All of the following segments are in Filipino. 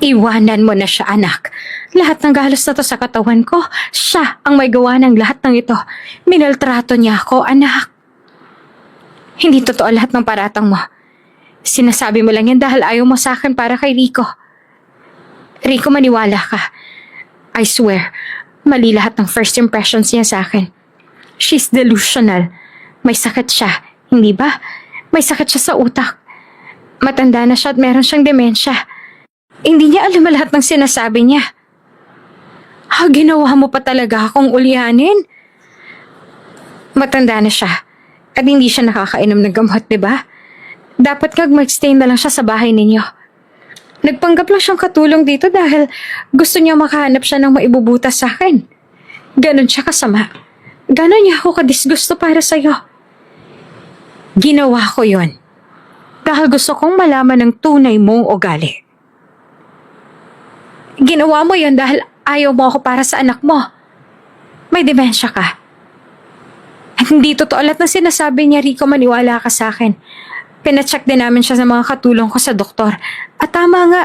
Iwanan mo na siya, anak. Lahat ng galos na to sa katawan ko, siya ang may gawa ng lahat ng ito. Minaltrato niya ako, anak. Hindi totoo lahat ng paratang mo. Sinasabi mo lang yan dahil ayaw mo sa akin para kay Rico. Rico, maniwala ka. I swear, mali lahat ng first impressions niya sa akin. She's delusional. May sakit siya, hindi ba? May sakit siya sa utak. Matanda na siya at meron siyang demensya. Hindi niya alam lahat ng sinasabi niya. Ginawa mo pa talaga akong ulyanin. Matanda na siya at hindi siya nakakainom ng gamot, di ba? Dapat mag-stay na lang siya sa bahay ninyo. Nagpanggap lang siyang katulong dito dahil gusto niya makahanap siya ng maibubutas sa akin. Ganon siya kasama. Ganon niya ako kadisgusto para sa'yo. Ginawa ko yon dahil gusto kong malaman ng tunay mong ugali. Ginawa mo yon dahil ayaw mo ako para sa anak mo. May demensya ka. At hindi totoo lahat na sinasabi niya, Rico, maniwala ka sa akin. Pinacheck din namin siya sa mga katulong ko sa doktor. At tama nga,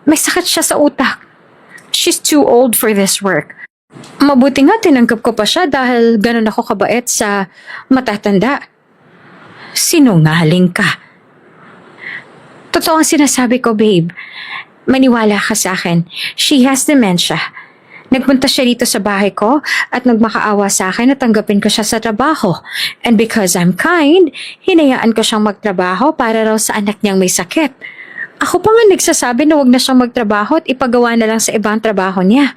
may sakit siya sa utak. She's too old for this work. Mabuti nga tinanggap ko pa siya dahil ganun ako kabait sa matatanda. Sinungaling ka. Totoo ang sinasabi ko, babe. Maniwala ka sa akin. She has dementia. Nagpunta siya dito sa bahay ko at nagmakaawa sa akin na tanggapin ko siya sa trabaho. And because I'm kind, hinayaan ko siyang magtrabaho para raw sa anak niyang may sakit. Ako pa nga nagsasabi na wag na siyang magtrabaho at ipagawa na lang sa ibang trabaho niya.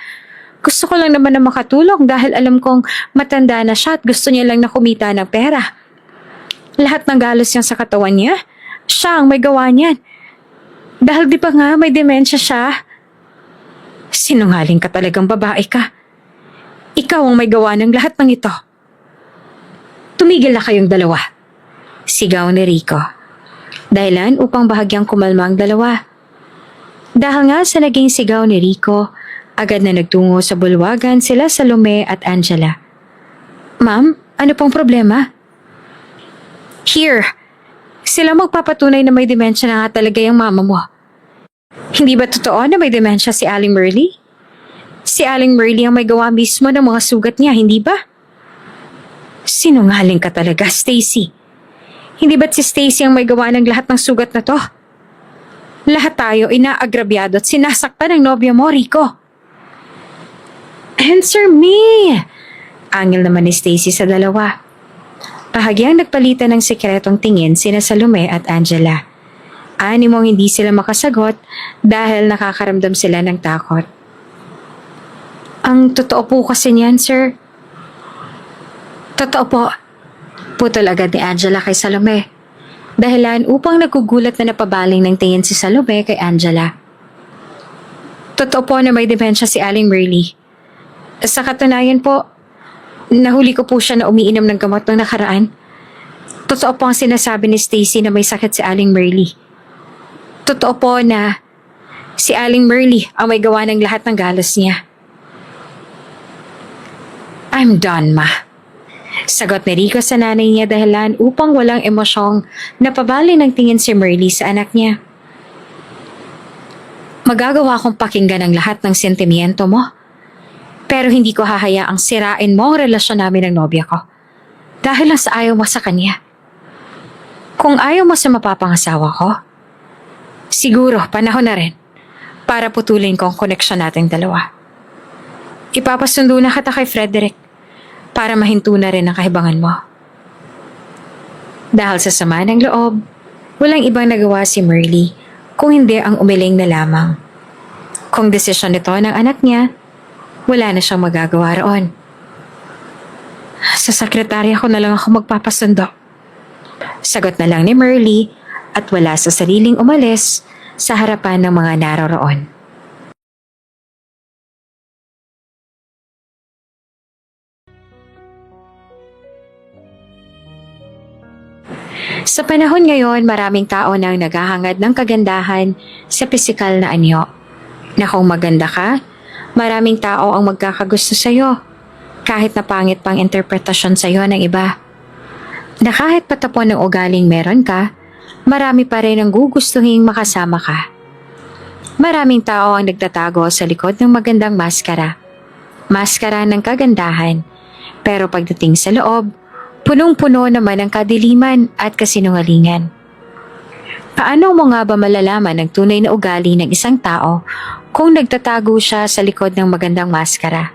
Gusto ko lang naman na makatulong dahil alam kong matanda na siya at gusto niya lang na kumita ng pera. Lahat ng galos niya sa katawan niya, siya ang may gawa niyan. Dahil di pa nga may demensya siya. Sinungaling ka talagang babae ka. Ikaw ang may gawa ng lahat ng ito. Tumigil na kayong dalawa. Sigaw ni Rico. Dahilan upang bahagyang kumalma ang dalawa. Dahil nga sa naging sigaw ni Rico, agad na nagtungo sa bulwagan sila Salome at Angela. Ma'am, ano pong problema? Here, sila magpapatunay na may demensya na nga talaga yung mama mo. Hindi ba totoo na may demensya si Aling Merly? Si Aling Merly ang may gawa mismo ng mga sugat niya, hindi ba? Sinungaling ka talaga, Stacy. Hindi ba't si Stacy ang may gawa ng lahat ng sugat na to? Lahat tayo inaagrabyado at sinasaktan ng nobya mo, Rico. Answer me! Angil naman ni Stacy sa dalawa. Bahagyang nagpalitan ng sikretong tingin sina Salome at Angela. Animong hindi sila makasagot dahil nakakaramdam sila ng takot. Ang totoo po kasi niyan, sir. Totoo po. Putol agad ni Angela kay Salome. Dahilan upang nagugulat na napabaling ng tingin si Salome kay Angela. Totoo po na may demensya si Aling Merly. Sa katunayan po, nahuli ko po siya na umiinom ng gamot ng nakaraan. Totoo po ang sinasabi ni Stacy na may sakit si Aling Merly. Totoo po na si Aling Merly ang may gawa ng lahat ng galos niya. I'm done, ma. Sagot ni Rico sa nanay niya dahilan upang walang emosyong napabali ng tingin si Merly sa anak niya. Magagawa kong pakinggan ang lahat ng sentimiento mo. Pero hindi ko hahayaang sirain mo ang relasyon namin ng nobya ko. Dahil lang sa ayaw mo sa kanya. Kung ayaw mo sa mapapangasawa ko, siguro panahon na rin para putulin ko ang koneksyon nating dalawa. Ipapasundo na kita kay Frederick para mahinto na rin ang kahibangan mo. Dahil sa sama ng loob, walang ibang nagawa si Merly kung hindi ang umiling na lamang. Kung desisyon nito ng anak niya, wala na siyang magagawa roon. Sa sekretarya ko na lang ako magpapasundo. Sagot na lang ni Merly at wala sa sariling umalis sa harapan ng mga naroroon. Sa panahon ngayon, maraming tao nang naghahangad ng kagandahan sa pisikal na anyo. Na kung maganda ka, maraming tao ang magkakagusto sa'yo, kahit na pangit pang interpretasyon sa'yo ng iba. Na kahit patapon ng ugaling meron ka, marami pa rin ang gugustuhin makasama ka. Maraming tao ang nagtatago sa likod ng magandang maskara. Maskara ng kagandahan. Pero pagdating sa loob, punong-puno naman ang kadiliman at kasinungalingan. Paano mo nga ba malalaman ang tunay na ugali ng isang tao kung nagtatago siya sa likod ng magandang maskara?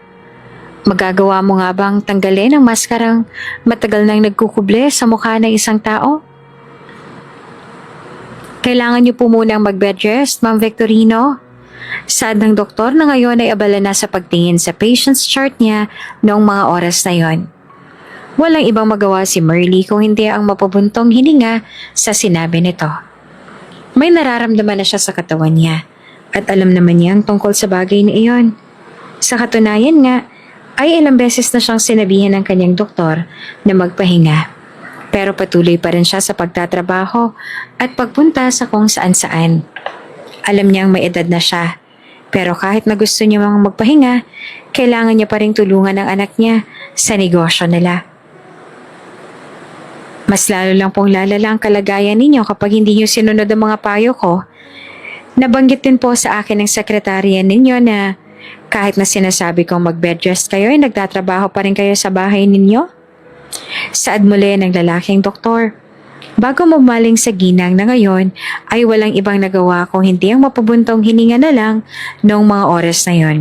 Magagawa mo nga bang tanggalin ang maskarang matagal nang nagkukuble sa mukha ng isang tao? Kailangan niyo po munang mag-bed rest, Ma'am Victorino. Saad ng doktor na ngayon ay abala na sa pagtingin sa patient's chart niya noong mga oras na yon. Walang ibang magawa si Merly kung hindi ang mapabuntong hininga sa sinabi nito. May nararamdaman na siya sa katawan niya at alam naman niya ang tungkol sa bagay na iyon. Sa katunayan nga, ay ilang beses na siyang sinabihan ng kanyang doktor na magpahinga. Pero patuloy pa rin siya sa pagtatrabaho at pagpunta sa kung saan-saan. Alam niyang may edad na siya, pero kahit na gusto niya mga magpahinga, kailangan niya pa rin tulungan ang anak niya sa negosyo nila. Mas lalo lang pong lalala ang kalagayan ninyo kapag hindi niyo sinunod ang mga payo ko. Nabanggit din po sa akin ng sekretarya ninyo na kahit na sinasabi kong mag-bed rest kayo ay nagtatrabaho pa rin kayo sa bahay ninyo? Saad muli ng lalaking doktor. Bago mumaling sa ginang na ngayon ay walang ibang nagawa kung hindi ang mapabuntong hininga na lang noong mga oras na yon.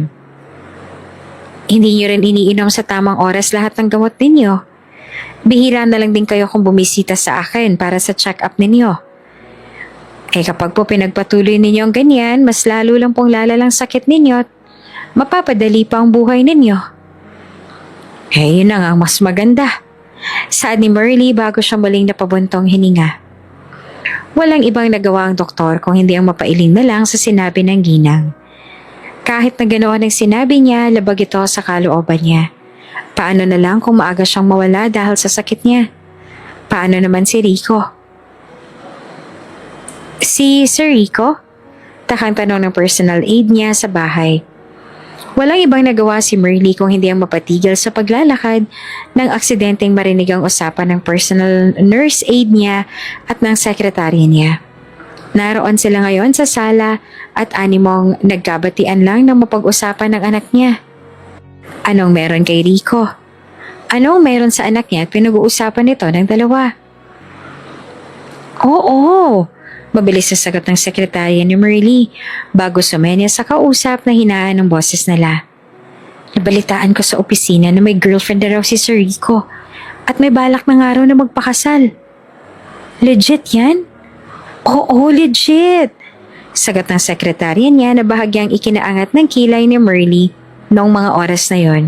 Hindi niyo rin iniinom sa tamang oras lahat ng gamot ninyo. Bihira na lang din kayo kung bumisita sa akin para sa check-up ninyo. Kapag po pinagpatuloy ninyo ang ganyan, mas lalo lang pong lalalang sakit ninyo at mapapadali pa ang buhay ninyo. Yun na nga ang mas maganda. Saad ni Merly bago siya muling napabuntong hininga. Walang ibang nagawa ang doktor kung hindi ang mapailing na lang sa sinabi ng ginang. Kahit na ganoon ang sinabi niya, labag ito sa kalooban niya. Paano na lang kung maaga siyang mawala dahil sa sakit niya? Paano naman si Rico? Si Sir Rico? Takang tanong ng personal aide niya sa bahay. Walang ibang nagawa si Merly kung hindi ang mapatigil sa paglalakad ng aksidenteng marinig ang usapan ng personal nurse aide niya at ng sekretarya niya. Naroon sila ngayon sa sala at animong nagkabatian lang ng mapag-usapan ng anak niya. Anong meron kay Rico? Anong meron sa anak niya at pinag-uusapan nito ng dalawa? Oo! Mabilis na sagot ng sekretarya ni Merly bago sumenya sa kausap na hinaan ng boses nila. Nabalitaan ko sa opisina na may girlfriend na raw si Sir Rico at may balak na nga raw na magpakasal. Legit yan? Oo, legit! Sagot ng sekretarya niya na bahagyang ikinaangat ng kilay ni Merly noong mga oras na yon.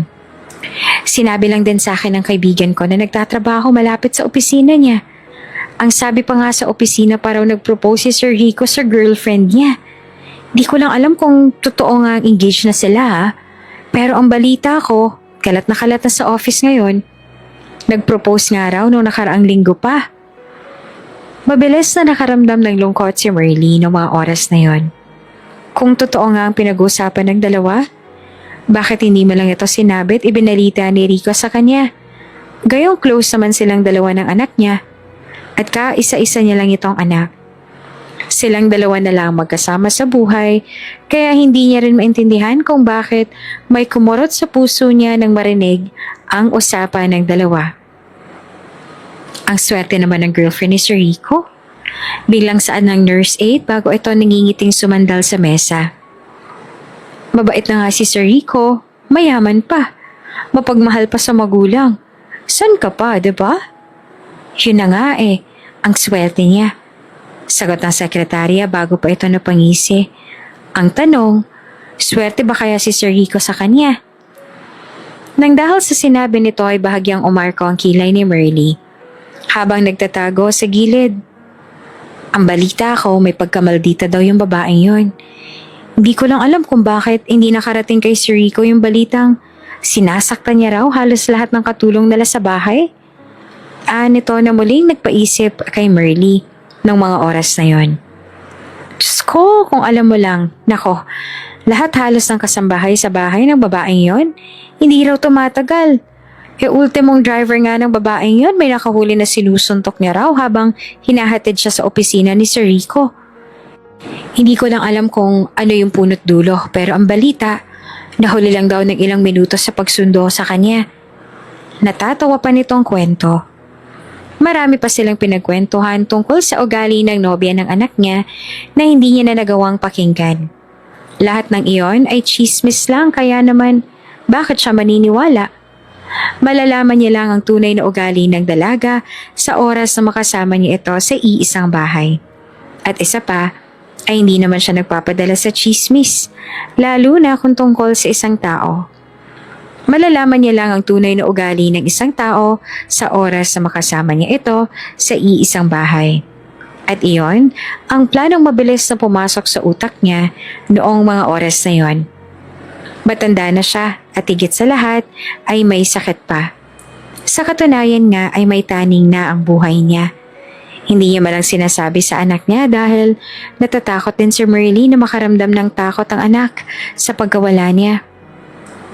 Sinabi lang din sa akin ng kaibigan ko na nagtatrabaho malapit sa opisina niya. Ang sabi pa nga sa opisina pa raw nag-propose si Sir Rico sa girlfriend niya. Di ko lang alam kung totoo nga engaged na sila ha. Pero ang balita ko, kalat na sa office ngayon. Nag-propose nga raw noong nakaraang linggo pa. Mabilis na nakaramdam ng lungkot si Merly noong mga oras na yon. Kung totoo nga ang pinag-usapan ng dalawa, bakit hindi mo lang ito sinabi at ibinalita ni Rico sa kanya? Gayong close naman silang dalawa ng anak niya. At kaisa-isa niya lang itong anak. Silang dalawa na lang magkasama sa buhay, kaya hindi niya rin maintindihan kung bakit may kumurot sa puso niya nang marinig ang usapan ng dalawa. Ang swerte naman ng girlfriend ni Sir Rico. Bilang saan ng nurse aide bago ito nangingiting sumandal sa mesa. Mabait na nga si Sir Rico, mayaman pa, mapagmahal pa sa magulang. San ka pa, diba? Yun na nga ang swerte niya. Sagot ng sekretarya bago pa ito napangisi. Ang tanong, swerte ba kaya si Sir Rico sa kanya? Nang dahil sa sinabi nito ay bahagyang umarko ang kilay ni Merly habang nagtatago sa gilid. Ang balita ko may pagkamaldita daw yung babaeng yun. Hindi ko lang alam kung bakit hindi nakarating kay Sir Rico yung balitang sinasaktan niya raw halos lahat ng katulong nila sa bahay. Nito na muling nagpaisip kay Merly ng mga oras na yon. Diyos ko, kung alam mo lang, nako, lahat halos ng kasambahay sa bahay ng babaeng yon, hindi raw tumatagal. Ultimong driver nga ng babaeng yon, may nakahuli na sinusuntok niya raw habang hinahatid siya sa opisina ni Sir Rico. Hindi ko lang alam kung ano yung punot dulo, pero ang balita, nahuli lang daw ng ilang minuto sa pagsundo sa kanya. Natatawa pa nitong kwento. Marami pa silang pinagkwentuhan tungkol sa ugali ng nobya ng anak niya na hindi niya na nagawang pakinggan. Lahat ng iyon ay chismis lang, kaya naman bakit siya maniniwala? Malalaman niya lang ang tunay na ugali ng dalaga sa oras na makasama niya ito sa iisang bahay. At isa pa, ay hindi naman siya nagpapadala sa chismis, lalo na kung tungkol sa isang tao. Malalaman niya lang ang tunay na ugali ng isang tao sa oras na makasama niya ito sa iisang bahay. At iyon, ang planong mabilis na pumasok sa utak niya noong mga oras na yon. Matanda na siya at higit sa lahat ay may sakit pa. Sa katunayan nga ay may taning na ang buhay niya. Hindi niya malang sinasabi sa anak niya dahil natatakot din si Merly na makaramdam ng takot ang anak sa pagkawala niya.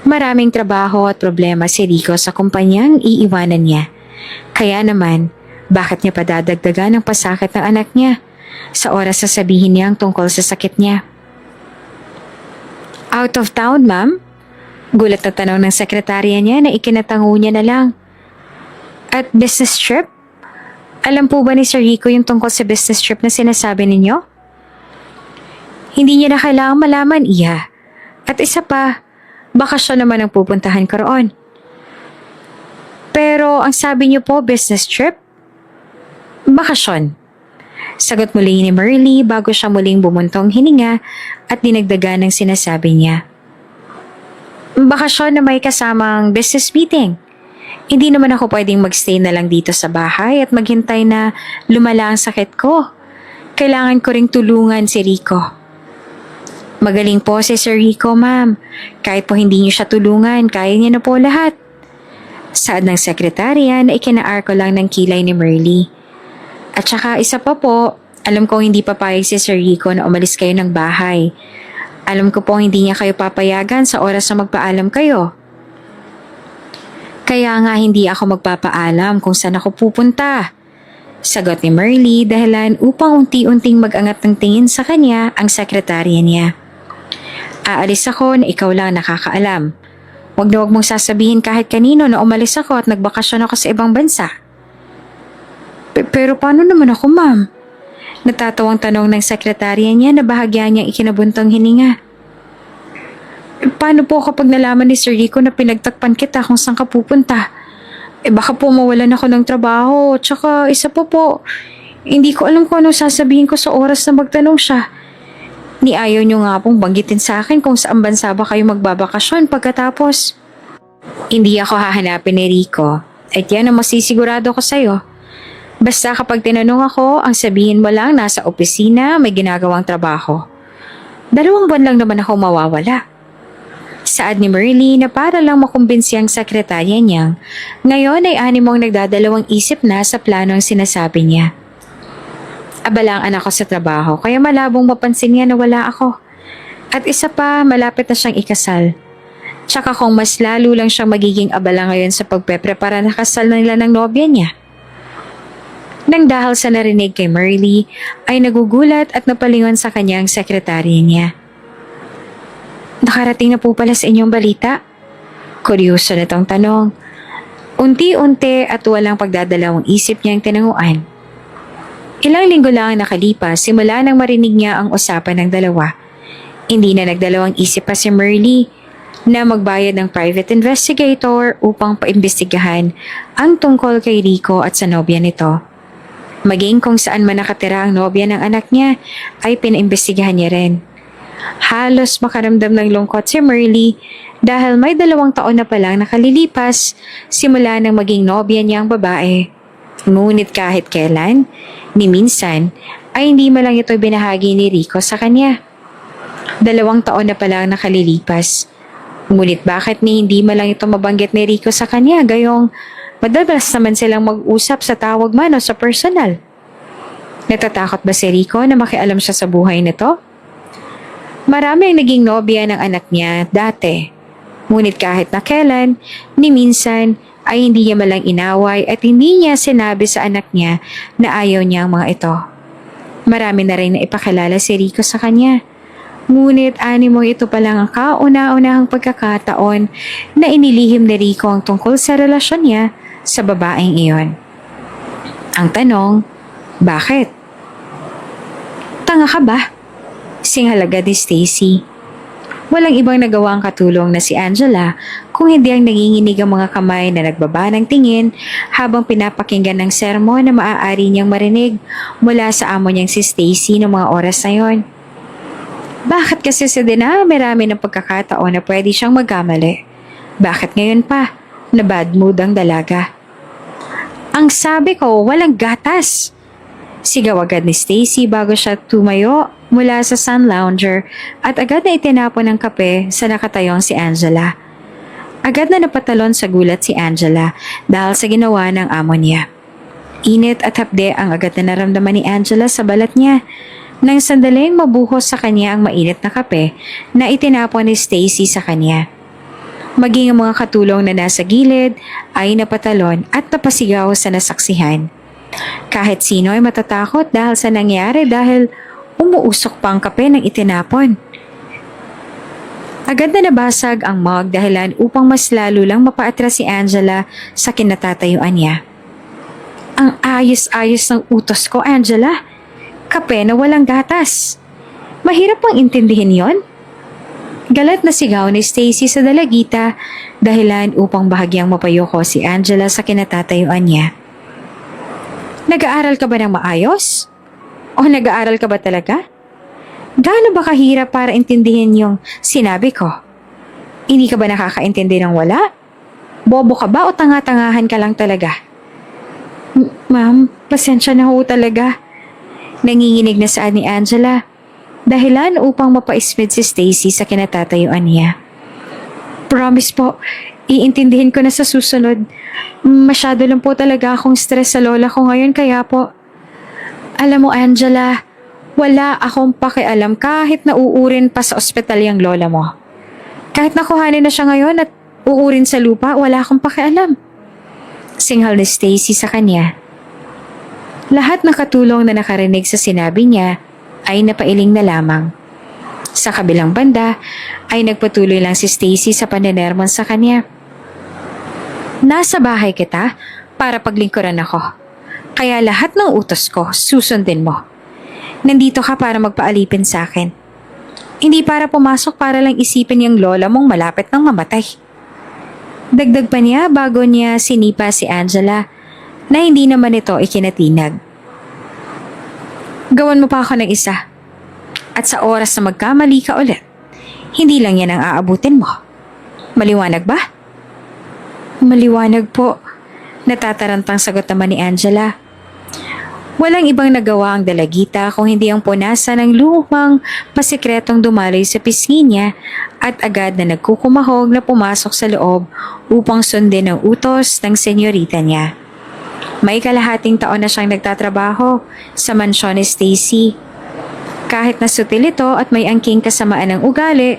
Maraming trabaho at problema si Rico sa kumpanyang iiwanan niya. Kaya naman, bakit niya padadagdagan ang pasakit ng anak niya sa oras na sabihin niya ang tungkol sa sakit niya? Out of town, ma'am? Gulat na tanong ng sekretarya niya na ikinatango niya na lang. At business trip? Alam po ba ni Sir Rico yung tungkol sa business trip na sinasabi ninyo? Hindi niya na kailangang malaman, iya. At isa pa, baka siya naman ang pupuntahan ko roon. Pero ang sabi niyo po, business trip? Bakasyon. Sagot muli ni Merly bago siya muling bumuntong hininga at dinagdagan ng sinasabi niya. Bakasyon na may kasamang business meeting. Hindi naman ako pwedeng magstay na lang dito sa bahay at maghintay na lumala ang sakit ko. Kailangan ko ring tulungan si Rico. Magaling po si Sir Rico, ma'am. Kahit po hindi niyo siya tulungan, kaya niya na po lahat. Saad ng sekretarya na ikinaar ko lang ng kilay ni Merly. At saka isa pa po, alam kong hindi papayag si Sir Rico na umalis kayo ng bahay. Alam ko po hindi niya kayo papayagan sa oras na magpaalam kayo. Kaya nga hindi ako magpapaalam kung saan ako pupunta. Sagot ni Merly dahilan upang unti-unting mag-angat ng tingin sa kanya ang sekretarya niya. Aalis ako na ikaw lang nakakaalam. Huwag na huwag mong sasabihin kahit kanino na umalis ako at nagbakasyon ako sa ibang bansa. Pero paano naman ako, ma'am? Natatawang tanong ng sekretarya niya na bahagya niyang ikinabuntong hininga. Paano po kapag nalaman ni Sir Rico na pinagtakpan kita kung saan ka pupunta? Baka po mawalan ako ng trabaho. Tsaka isa po, hindi ko alam kung ano sasabihin ko sa oras na magtanong siya. Ni ayaw niyo nga pong banggitin sa akin kung saan bansa ba kayo magbabakasyon pagkatapos. Hindi ako hahanapin ni Rico at yan ang masisigurado ko sa'yo. Basta kapag tinanong ako, ang sabihin mo lang nasa opisina may ginagawang trabaho. 2 buwan lang naman ako mawawala. Saad ni Merly na para lang makumbinsi ang sekretarya niya, ngayon ay animong nagdadalawang isip na sa plano ang sinasabi niya. Abala ang anak ko sa trabaho kaya malabong mapansin niya na wala ako. At isa pa, malapit na siyang ikasal. Tsaka kung mas lalo lang siyang magiging abala ngayon sa pagpeprepara na kasal nila ng nobya niya. Nang dahil sa narinig kay Merly, ay nagugulat at napalingon sa kanyang sekretarya niya. Nakarating na po pala sa inyong balita? Kuryoso na itong tanong. Unti-unti at walang pagdadalawang isip niyang tinanguan. Ilang linggo lang ang nakalipas simula nang marinig niya ang usapan ng dalawa. Hindi na nagdalawang isip pa si Merly na magbayad ng private investigator upang paimbestigahan ang tungkol kay Rico at sa nobya nito. Maging kung saan man nakatira ang nobya ng anak niya ay pinaimbestigahan niya rin. Halos makaramdam ng lungkot si Merly dahil may 2 taon na palang nakalilipas simula nang maging nobya niya ang babae. Ngunit kahit kailan, ni minsan, ay hindi man lang ito binahagi ni Rico sa kanya. 2 taon na palang nakalilipas. Ngunit bakit hindi man lang ito mabanggit ni Rico sa kanya gayong madalas naman silang mag-usap sa tawag man o sa personal? Natatakot ba si Rico na makialam siya sa buhay nito? Marami ang naging nobya ng anak niya dati. Ngunit kahit na kailan, ni minsan ay hindi niya malang inaway at hindi niya sinabi sa anak niya na ayaw niya ang mga ito. Marami na rin na ipakilala si Rico sa kanya. Ngunit animo ito pa lang ang kauna-unahang pagkakataon na inilihim ni Rico ang tungkol sa relasyon niya sa babaeng iyon. Ang tanong, bakit? Tanga ka ba? Singhalaga ni Stacy. Walang ibang nagawa ang katulong na si Angela kung hindi ang nanginginig ang mga kamay na nagbaba ng tingin habang pinapakinggan ng sermon na maaari niyang marinig mula sa amo niyang si Stacy ng mga oras na yon. Bakit kasi sa dinami-rami ng pagkakataon na pwede siyang magkamali? Bakit ngayon pa na bad mood ang dalaga? Ang sabi ko, walang gatas! Sigaw agad ni Stacy bago siya tumayo mula sa sun lounger at agad na itinapon ng kape sa nakatayong si Angela. Agad na napatalon sa gulat si Angela dahil sa ginawa ng amo niya. Init at hapde ang agad na naramdaman ni Angela sa balat niya nang sandaling mabuhos sa kanya ang mainit na kape na itinapon ni Stacy sa kanya. Maging ang mga katulong na nasa gilid ay napatalon at napasigaw sa nasaksihan. Kahit sino ay matatakot dahil sa nangyari dahil umuusok pa ang kape ng itinapon. Agad na nabasag ang mug dahilan upang mas lalo lang mapaatras si Angela sa kinatatayuan niya. Ang ayos-ayos ng utos ko, Angela. Kape na walang gatas. Mahirap bang intindihin yon? Galat na sigaw ni Stacy sa dalagita dahilan upang bahagyang mapayoko si Angela sa kinatatayuan niya. Nag-aaral ka ba ng maayos? O nag-aaral ka ba talaga? Gaano ba kahirap para intindihin yung sinabi ko? Hindi ka ba nakakaintindi ng wala? Bobo ka ba o tanga-tangahan ka lang talaga? Ma'am, pasensya na ho talaga. Nanginginig na saad ni Angela, dahilan upang mapaismid si Stacy sa kinatatayuan niya. Promise po, iintindihin ko na sa susunod. Masyado lang po talaga akong stress sa lola ko ngayon kaya po. Alam mo Angela, wala akong pakialam kahit nauurin pa sa ospital yung lola mo. Kahit nakuhanin na siya ngayon at uurin sa lupa, wala akong pakialam. Singhal ni Stacy sa kanya. Lahat ng katulong na nakarinig sa sinabi niya ay napailing na lamang. Sa kabilang banda ay nagpatuloy lang si Stacy sa panenermon sa kanya. Nasa bahay kita para paglingkuran ako. Kaya lahat ng utos ko susundin mo. Nandito ka para magpaalipin sa akin. Hindi para pumasok para lang isipin yung lola mong malapit ng mamatay. Dagdag pa niya bago niya sinipa si Angela na hindi naman ito ikinatinag. Gawan mo pa ako ng isa. At sa oras na magkamali ka ulit, hindi lang yan ang aabutin mo. Maliwanag ba? Maliwanag po. Natatarantang sagot naman ni Angela. Walang ibang nagawa ang dalagita kung hindi ang punasan ng lumang pasikretong dumaloy sa pisngi niya at agad na nagkukumahog na pumasok sa loob upang sundin ang utos ng senyorita niya. May kalahating taon na siyang nagtatrabaho sa mansyon ni Stacy. Kahit na sutil ito at may angking kasamaan ng ugali,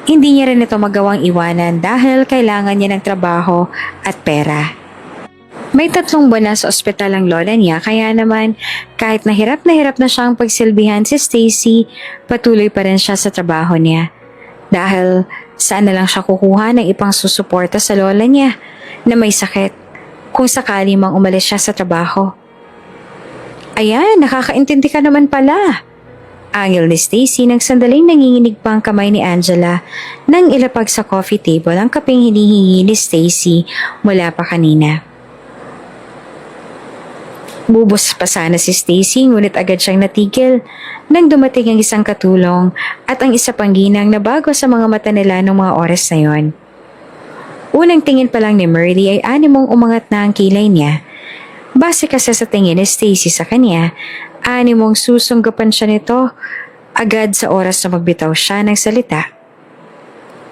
hindi niya rin ito magawang iwanan dahil kailangan niya ng trabaho at pera. May 3 buwan na sa ospital ang lola niya kaya naman kahit na hirap na siyang pagsilbihan si Stacy, patuloy pa rin siya sa trabaho niya. Dahil saan na lang siya kukuha ng ipang susuporta sa lola niya na may sakit kung sakali mang umalis siya sa trabaho. Ayan, nakakaintindi ka naman pala. Angil ni Stacy nang sandaling nanginginig pa ang kamay ni Angela nang ilapag sa coffee table ang kapeng hinihingi ni Stacy mula pa kanina. Bubos pa sana si Stacy ngunit agad siyang natigil nang dumating ang isang katulong at ang isa pang ginang na bago sa mga mata nila noong mga oras na yon. Unang tingin pa lang ni Merly ay animong umangat na ang kilay niya. Base kasi sa tingin ni Stacy sa kanya, animong susunggapan siya nito agad sa oras na magbitaw siya ng salita.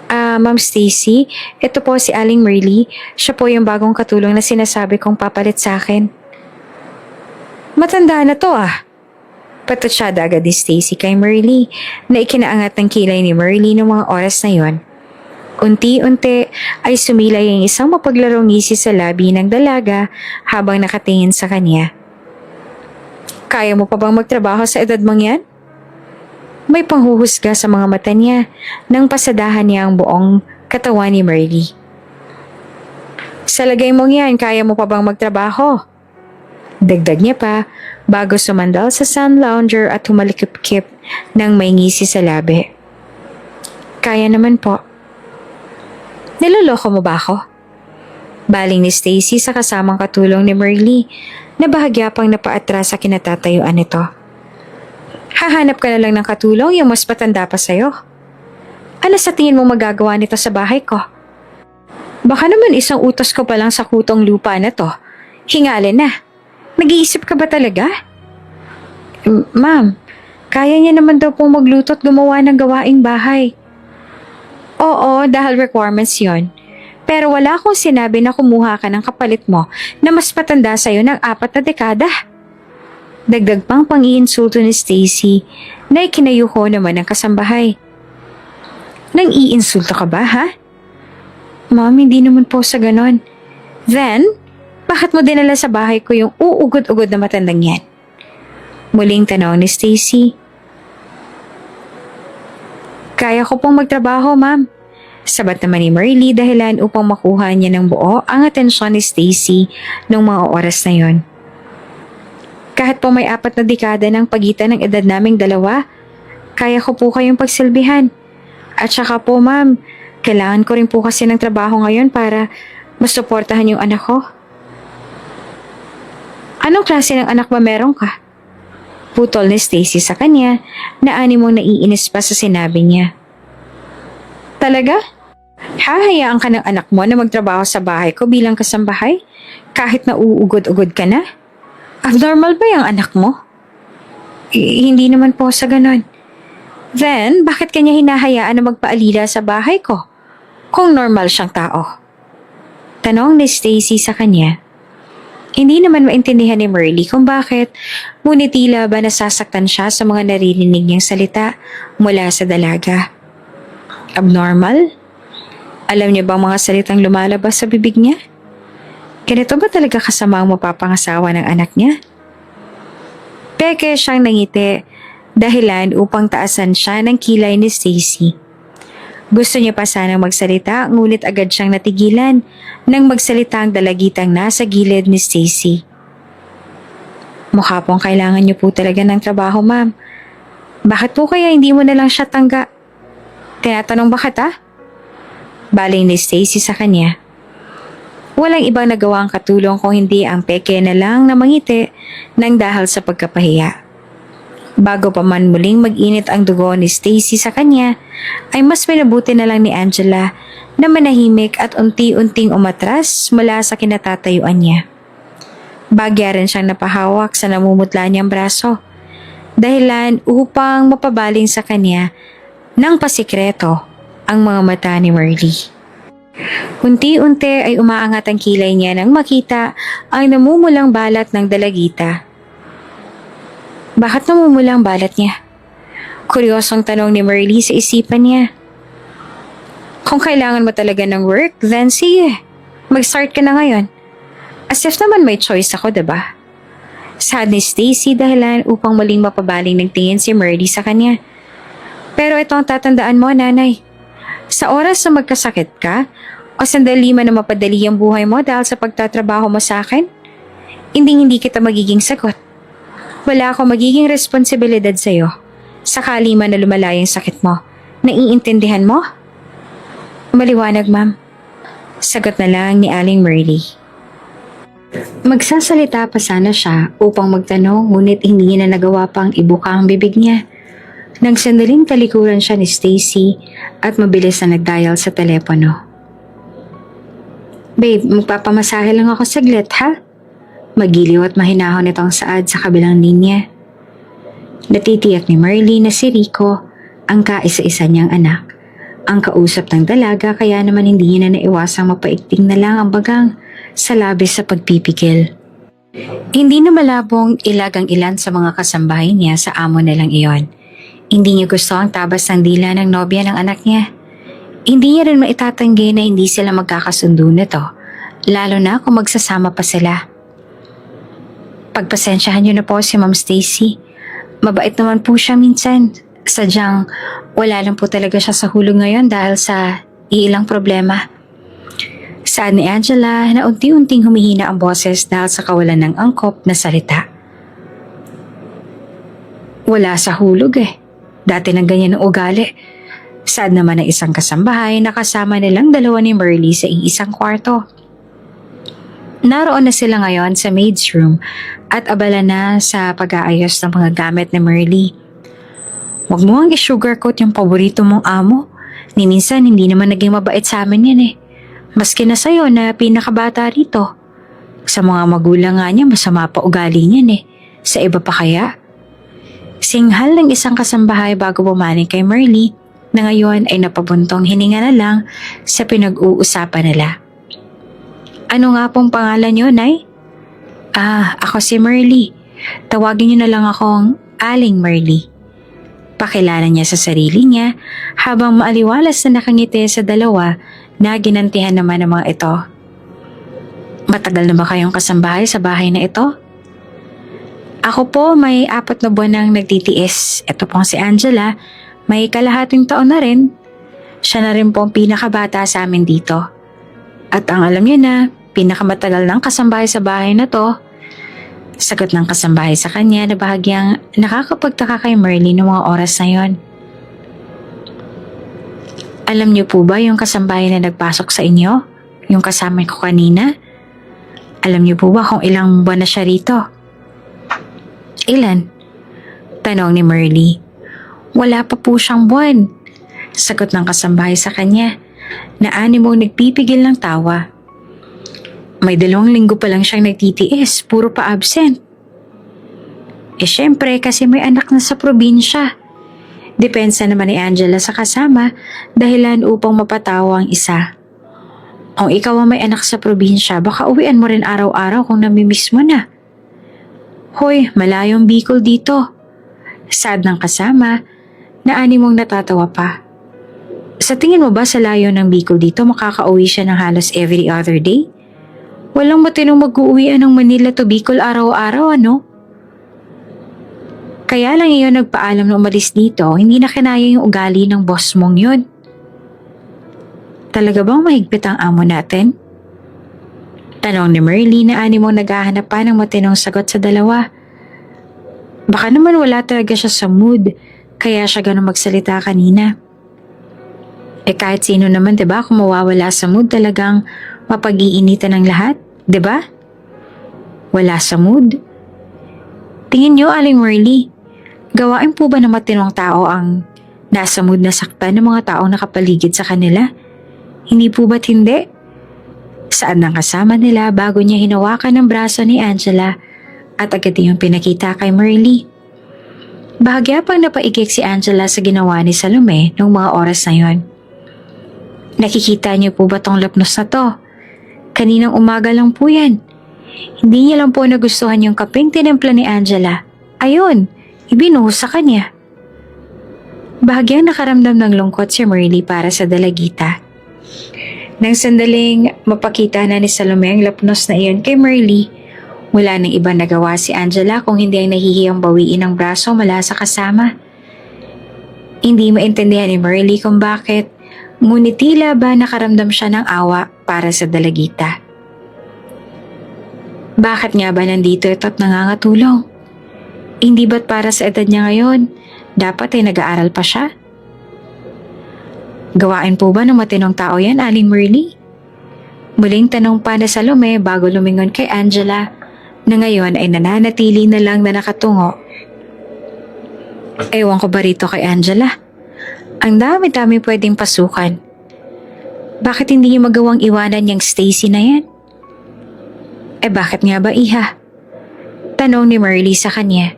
Ma'am Stacy, ito po si Aling Merly. Siya po yung bagong katulong na sinasabi kong papalit sa akin. Matanda na to Patutsyada agad ni Stacy kay Merly na ikinaangat ng kilay ni Merly noong mga oras na yon. Unti-unti ay sumilay ang isang mapaglarong ngisi sa labi ng dalaga habang nakatingin sa kanya. Kaya mo pa bang magtrabaho sa edad mong yan? May panghuhusga sa mga mata niya nang pasadahan niya ang buong katawan ni Marley. Sa lagay mong yan, kaya mo pa bang magtrabaho? Dagdag niya pa bago sumandal sa sun lounger at humalikip-kip ng may ngisi sa labi. Kaya naman po. Niloloko mo ba ako? Baling ni Stacy sa kasamang katulong ni Marley na bahagya pang napaatras sa kinatatayuan nito. Hahanap ka na lang ng katulong yung mas patanda pa sa'yo. Ano sa tingin mo magagawa nito sa bahay ko? Baka naman isang utos ko pa lang sa kutong lupa na to. Hingalin na. Nag-iisip ka ba talaga? Ma'am, kaya niya naman daw pong magluto at gumawa ng gawaing bahay. Oo, dahil requirements yon. Pero wala akong sinabi na kumuha ka ng kapalit mo na mas patanda sa'yo ng 4 na dekada. Dagdag pang pang-iinsulto ni Stacy na ikinayuko naman ng kasambahay. Nang iinsulto ka ba, ha? Ma'am, hindi naman po sa ganon. Then, bakit mo dinala sa bahay ko yung uugod-ugod na matandang yan? Muling tanong ni Stacy. Kaya ko pong magtrabaho, ma'am. Sabat naman ni Marley dahilan upang makuha niya ng buo ang atensyon ni Stacy noong mga oras na yon. Kahit po may 4 na dekada ng pagitan ng edad naming dalawa, kaya ko po kayong pagsilbihan. At saka po, ma'am, kailangan ko rin po kasi ng trabaho ngayon para masuportahan yung anak ko. Anong klase ng anak ba meron ka? Putol ni Stacy sa kanya na animong naiinis pa sa sinabi niya. Talaga? Hahayaan ka ng anak mo na magtrabaho sa bahay ko bilang kasambahay? Kahit na uugod-ugod ka na? Abnormal ba yung anak mo? Hindi naman po sa ganon. Then, bakit kanya hinahayaan na magpaalila sa bahay ko? Kung normal siyang tao. Tanong ni Stacy sa kanya. Hindi naman maintindihan ni Marley kung bakit, ngunit tila ba nasasaktan siya sa mga naririnig niyang salita mula sa dalaga. Abnormal? Alam niya bang mga salitang lumalabas sa bibig niya? Ganito ba talaga kasama ang mapapangasawa ng anak niya? Peke siyang nangiti, dahilan upang taasan siya ng kilay ni Stacy. Gusto niya pa sanang magsalita, ngunit agad siyang natigilan nang magsalita ang dalagitang nasa gilid ni Stacy. Mukha pong kailangan niyo po talaga ng trabaho, ma'am. Bakit po kaya hindi mo na lang siya tangga? Tinatanong ba kita? Baling ni Stacy sa kanya. Walang ibang nagawa ang katulong kung hindi ang peke na lang na mangiti nang dahil sa pagkapahiya. Bago pa man muling mag-init ang dugo ni Stacy sa kanya, ay mas minabuti na lang ni Angela na manahimik at unti-unting umatras mula sa kinatatayuan niya. Bagya rin siyang napahawak sa namumutla niyang braso, dahilan upang mapabaling sa kanya ng pasikreto ang mga mata ni Marley. Unti-unti ay umaangat ang kilay niya nang makita ang namumulang balat ng dalagita. Bakit namumulang balat niya? Kuryosong tanong ni Marley sa isipan niya. Kung kailangan mo talaga ng work, then sige, mag-start ka na ngayon. As if naman may choice ako, diba? Sad ni Stacy dahilan upang maling mapabaling ng tingin si Marley sa kanya. Pero ito ang tatandaan mo, nanay. Sa oras na magkasakit ka, o sandali man na mapadali ang buhay mo dahil sa pagtatrabaho mo sa akin, hindi kita magiging sagot. Wala akong magiging responsibilidad sa'yo. Sakali man na lumalay ang sakit mo, naiintindihan mo? Maliwanag, ma'am. Sagot na lang ni Aling Marley. Magsasalita pa sana siya upang magtanong, ngunit hindi niya na nagawa pang ibuka ang bibig niya. Nang sandaling talikuran siya ni Stacy at mabilis na nagdial sa telepono. Babe, magpapamasahe lang ako saglit, ha? Magiliw at mahinahon itong saad sa kabilang linya. Natitiyak ni Marley na si Rico ang kaisa-isa niyang anak. Ang kausap ng dalaga kaya naman hindi niya na naiwasang mapaikting na lang ang bagang sa labis sa pagpipigil. Hindi na malabong ilagang ilan sa mga kasambahay niya sa amo na lang iyon. Hindi niya gusto ang tabas ng dila ng nobya ng anak niya. Hindi niya rin maitatanggi na hindi sila magkakasundo nito, lalo na kung magsasama pa sila. Pagpasensyahan niyo na po si Ma'am Stacy. Mabait naman po siya minsan. Sadyang wala lang po talaga siya sa hulog ngayon dahil sa iilang problema. Saad ni Angela na unti-unting humihina ang boses dahil sa kawalan ng angkop na salita. Wala sa hulog eh. Dati nang ganyan ang ugali. Saad naman ng isang kasambahay na kasama nilang dalawa ni Merly sa iisang kwarto. Naroon na sila ngayon sa maid's room at abala na sa pag-aayos ng mga gamit ni Merly. Huwag mo ang i-sugarcoat yung paborito mong amo. Ni minsan hindi naman naging mabait sa amin yan eh. Maski na sa'yo na pinakabata rito. Sa mga magulang nga niya masama pa ugali niyan eh. Sa iba pa kaya? Singhal ng isang kasambahay bago bumaling kay Merly na ngayon ay napabuntong hininga na lang sa pinag-uusapan nila. Ano nga pong pangalan niyo, Nay? Ako si Merly. Tawagin niyo na lang akong Aling Merly. Pakilala niya sa sarili niya habang maaliwalas na nakangiti sa dalawa na ginantihan naman ng mga ito. Matagal na ba kayong kasambahay sa bahay na ito? Ako po may 4 na buwan nang nagtitiis. Ito pong si Angela, may kalahating taon na rin. Siya na rin po ang pinakabata sa amin dito. At ang alam niyo na, pinakamatagal ng kasambahay sa bahay na to. Sagot ng kasambahay sa kanya na bahagyang nakakapagtaka kay Merly noong mga oras na yon. Alam niyo po ba yung kasambahay na nagpasok sa inyo? Yung kasama ko kanina? Alam niyo po ba kung ilang buwan na siya rito? Ilan? Tanong ni Merly. Wala pa po siyang buwan. Sagot ng kasambahay sa kanya na animo nagpipigil ng tawa. May 2 linggo pa lang siyang nagtitiis, puro pa absent. Syempre kasi may anak na sa probinsya. Depensa naman ni Angela sa kasama dahilan upang mapatawa ang isa. Kung ikaw ang may anak sa probinsya, baka uwian mo rin araw-araw kung namimiss mo na. Hoy, malayong Bicol dito. Sad ng kasama na animong natatawa pa. Sa tingin mo ba sa layo ng Bicol dito makakauwi siya ng halos every other day? Walang matinong mag-uuwian ng Manila to Bicol araw-araw, ano? Kaya lang iyon nagpaalam na umalis dito, hindi na kinaya yung ugali ng boss mong yun. Talaga bang mahigpit ang amo natin? Tanong ni Merly na animong naghahanap pa ng matinong sagot sa dalawa. Baka naman wala talaga siya sa mood, kaya siya ganun magsalita kanina. Kahit sino naman, diba, kung mawawala sa mood talagang mapag-iinitan ng lahat, diba? Wala sa mood. Tingin niyo, Aling Merly, gawain po ba ng matinong tao ang nasa mood na saktan ng mga taong nakapaligid sa kanila? Hindi po ba't hindi? Saan nang kasama nila bago niya hinawakan ng braso ni Angela at agad yung pinakita kay Merly. Bahagya pang napaigik si Angela sa ginawa ni Salome noong mga oras na yon. Nakikita niyo po ba tong lapnos na to? Kaninang umaga lang po yan. Hindi niya lang po nagustuhan yung kapeng tinimpla ni Angela. Ayun, ibinuhos sa kanya. Bahagyang nakaramdam ng lungkot si Merly para sa dalagita. Nang sandaling mapakita na ni Salome ang lapnos na iyon kay Merly, wala nang iba nagawa si Angela kung hindi ang nahihiyang bawiin ang braso mula sa kasama. Hindi maintindihan ni Merly kung bakit, ngunit tila ba nakaramdam siya ng awa para sa dalagita. Bakit nga ba nandito ito at nangangatulong? Hindi ba't para sa edad niya ngayon, dapat ay nag-aaral pa siya? Gawain po ba ng matinong tao yan, Aling Merly? Muling tanong pa na Salome bago lumingon kay Angela na ngayon ay nananatili na lang na nakatungo. Ewan ko ba rito kay Angela? Ang dami-dami pwedeng pasukan. Bakit hindi niyo magawang iwanan yung Stacy na yan? Bakit nga ba, Iha? Tanong ni Merly sa kanya.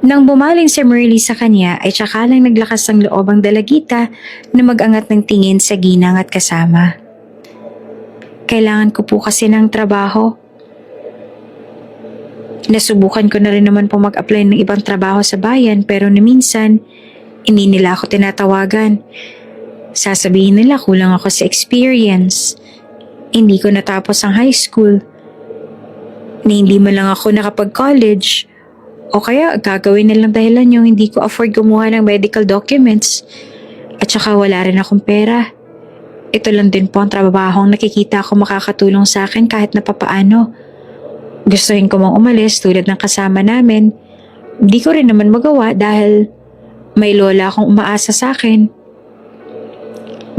Nang bumaling si Merly sa kanya ay tsaka lang naglakas ng loob ang dalagita na mag-angat ng tingin sa ginang at kasama. Kailangan ko po kasi ng trabaho. Nasubukan ko na rin naman po mag-apply ng ibang trabaho sa bayan pero na minsan, hindi nila ako tinatawagan. Sasabihin nila kulang ako sa experience. Hindi ko natapos ang high school. na hindi man lang ako nakapag-college. O kaya gagawin na lang dahilan yung hindi ko afford kumuha ng medical documents. At saka wala rin akong pera. Ito lang din po ang trabahong nakikita ko makakatulong sa akin kahit na papaano. Gustuhin ko mang umalis tulad ng kasama namin. Hindi ko rin naman magawa dahil may lola akong umaasa sa akin.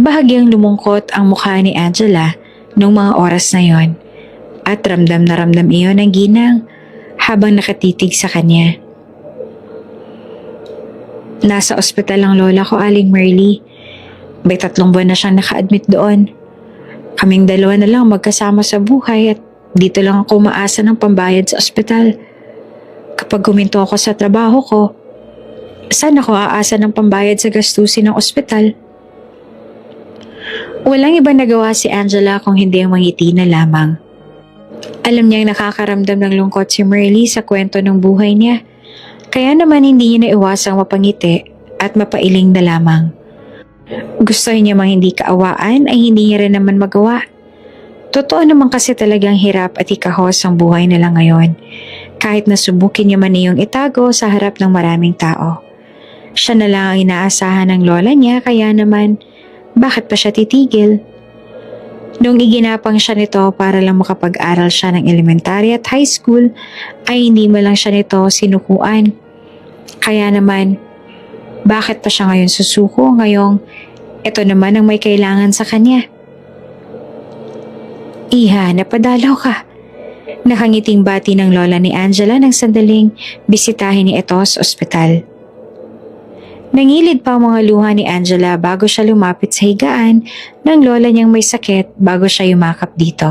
Bahagyang lumungkot ang mukha ni Angela noong mga oras na yon. At ramdam na ramdam iyon ng ginang habang nakatitig sa kanya. Nasa ospital ang lola ko, Aling Merly. May 3 buwan na siyang naka-admit doon. Kaming dalawa na lang magkasama sa buhay at dito lang ako umaasa ng pambayad sa ospital. Kapag huminto ako sa trabaho ko, saan ako aasa ng pambayad sa gastusin ng ospital? Walang ibang nagawa si Angela kung hindi ang mangiti na lamang. Alam niyang nakakaramdam ng lungkot si Merly sa kwento ng buhay niya. Kaya naman hindi niya naiwasang mapangiti at mapailing na lamang. Gusto niya mang hindi kaawaan ay hindi niya rin naman magawa. Totoo naman kasi talagang hirap at ikahos ang buhay nila ngayon. Kahit nasubukin niya man iyong itago sa harap ng maraming tao. Siya na lang ang inaasahan ng lola niya kaya naman bakit pa siya titigil? Nung iginapang siya nito para lang makapag-aral siya ng elementary at high school, ay hindi mo lang siya nito sinukuan. Kaya naman, bakit pa siya ngayon susuko ngayong ito naman ang may kailangan sa kanya? Iha, napadalaw ka. Nakangiting bati ng lola ni Angela nang sandaling bisitahin ni ito sa ospital. Nangilid pa ang mga luha ni Angela bago siya lumapit sa higaan ng lola niyang may sakit bago siya yumakap dito.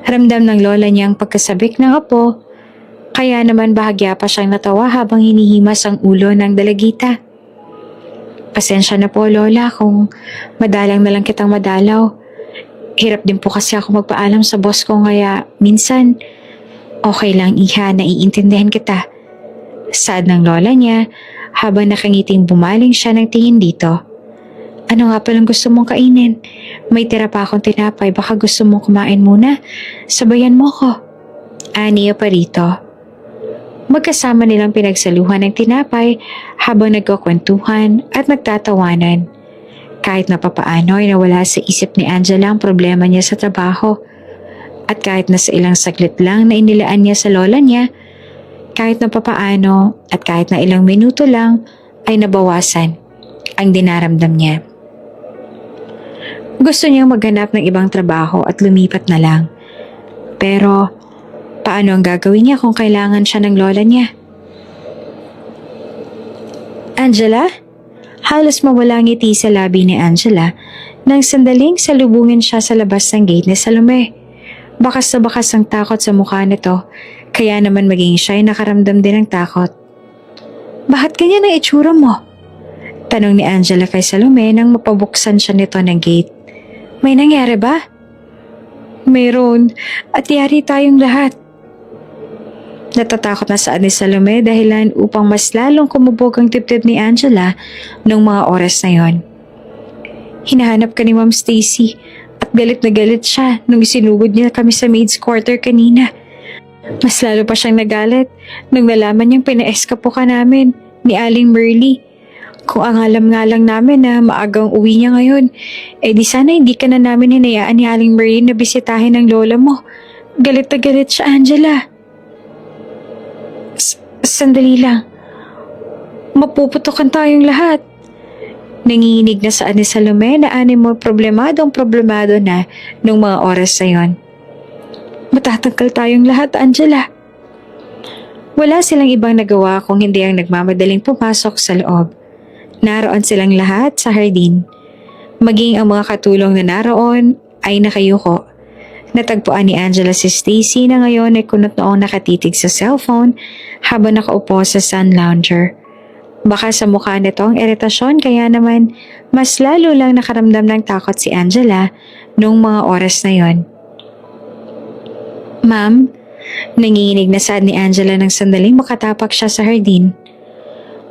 Ramdam ng lola niyang pagkasabik ng apo, kaya naman bahagya pa siyang natawa habang hinihimas ang ulo ng dalagita. Pasensya na po lola kung madalang na lang kitang madalaw. Hirap din po kasi ako magpaalam sa boss ko kaya minsan okay lang iha, naiintindihan kita. Sad ng lola niya habang nakangiting bumaling siya ng tingin dito. Ano nga palang gusto mong kainin? May tira pa akong tinapay, baka gusto mong kumain muna. Sabayan mo ko. Aniya pa rito. Magkasama nilang pinagsaluhan ng tinapay habang nagkukwentuhan at nagtatawanan. Kahit na papaano ay nawala sa isip ni Angela ang problema niya sa trabaho. At kahit na sa ilang saglit lang na inilaan niya sa lola niya, kahit na papaano at kahit na ilang minuto lang ay nabawasan ang dinaramdam niya. Gusto niyang maghanap ng ibang trabaho at lumipat na lang. Pero paano ang gagawin niya kung kailangan siya ng lola niya? Angela? Halos mawala ngiti sa labi ni Angela nang sandaling salubungin siya sa labas ng gate ni Salome. Bakas na bakas ang takot sa mukha nito. Kaya naman maging siya ay nakaramdam din ng takot. Bakit ganyan ang itsura mo? Tanong ni Angela kay Salome nang mapabuksan siya nito ng gate. May nangyari ba? Mayroon at yari tayong lahat. Natatakot na saan ni Salome dahilan upang mas lalong kumubog ang dibdib ni Angela noong mga oras na yon. Hinahanap ka ni Ma'am Stacy at galit na galit siya nung isinugod niya kami sa maid's quarter kanina. Mas lalo pa siyang nagalit nung nalaman niyang pina-eskapo ka namin ni Aling Merly. Kung ang alam nga lang namin na maagang uwi niya ngayon, di sana hindi ka na namin hinayaan ni Aling Merly na bisitahin ng lola mo. Galit na galit siya, Angela. Sandali lang. Mapuputokan tayong lahat. Nanginginig na saan ni Salome na mo problemado na nung mga oras na yon. Matatangkal tayong lahat, Angela. Wala silang ibang nagawa kung hindi ang nagmamadaling pumasok sa loob. Naroon silang lahat sa hardin. Maging ang mga katulong na naroon ay nakayuko. Natagpuan ni Angela si Stacy na ngayon ay kunot noong nakatitig sa cellphone habang nakaupo sa sun lounger. Baka sa mukha nito ang iritasyon kaya naman mas lalo lang nakaramdam ng takot si Angela noong mga oras na yon. Ma'am, nanginginig na saan ni Angela ng sandaling makatapak siya sa hardin.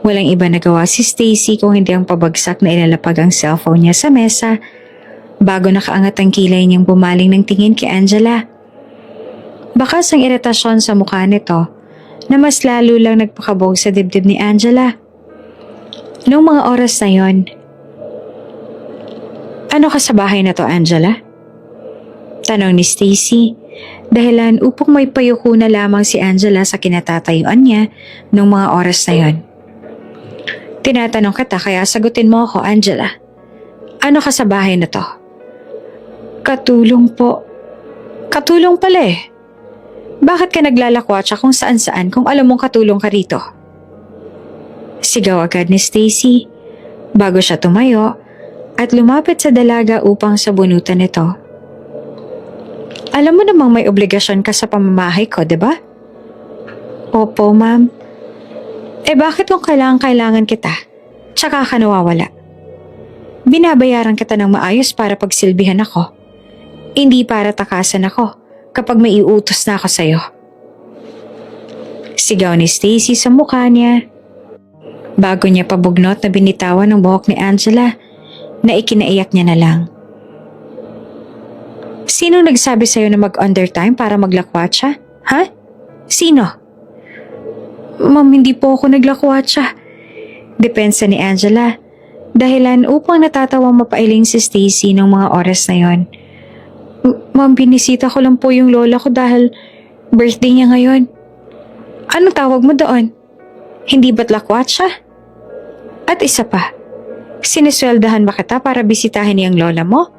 Walang iba nagawa si Stacy kung hindi ang pabagsak na ilalapag ang cellphone niya sa mesa bago nakaangat ang kilay niyang bumaling ng tingin kay Angela. Bakas ang iritasyon sa mukha nito na mas lalo lang nagpakabog sa dibdib ni Angela. Noong mga oras na yon, "Ano ka sa bahay na to, Angela?" Tanong ni Stacy, dahilan upang may payuko na lamang si Angela sa kinatatayuan niya noong mga oras na yon. "Tinatanong kita kaya sagutin mo ako, Angela. Ano ka sa bahay na to?" "Katulong po." "Katulong pala eh. Bakit ka naglalakwatsa kung saan-saan kung alam mong katulong ka rito?" Sigaw agad ni Stacy bago siya tumayo at lumapit sa dalaga upang sabunutan nito. "Alam mo namang may obligasyon ka sa pamamahay ko, di ba?" "Opo, ma'am." Bakit kung kailangan kita, tsaka ka nawawala? Binabayaran kita ng maayos para pagsilbihan ako, hindi para takasan ako kapag may iutos na ako sa'yo. Sigaw ni Stacy sa mukha niya. Bago niya pabugnot na binitawan ng buhok ni Angela na ikinaiyak niya na lang. "Sino nagsabi sa'yo na mag-undertime para maglakwatsa? Ha? Sino?" "Ma'am, hindi po ako naglakwatsa." Depensa ni Angela, dahilan upang natatawang mapailing si Stacy ng mga oras na yon. "Ma'am, binisita ko lang po yung lola ko dahil birthday niya ngayon." "Anong tawag mo doon? Hindi ba't lakwatsa? At isa pa, sinisweldahan ba kita para bisitahin yung lola mo?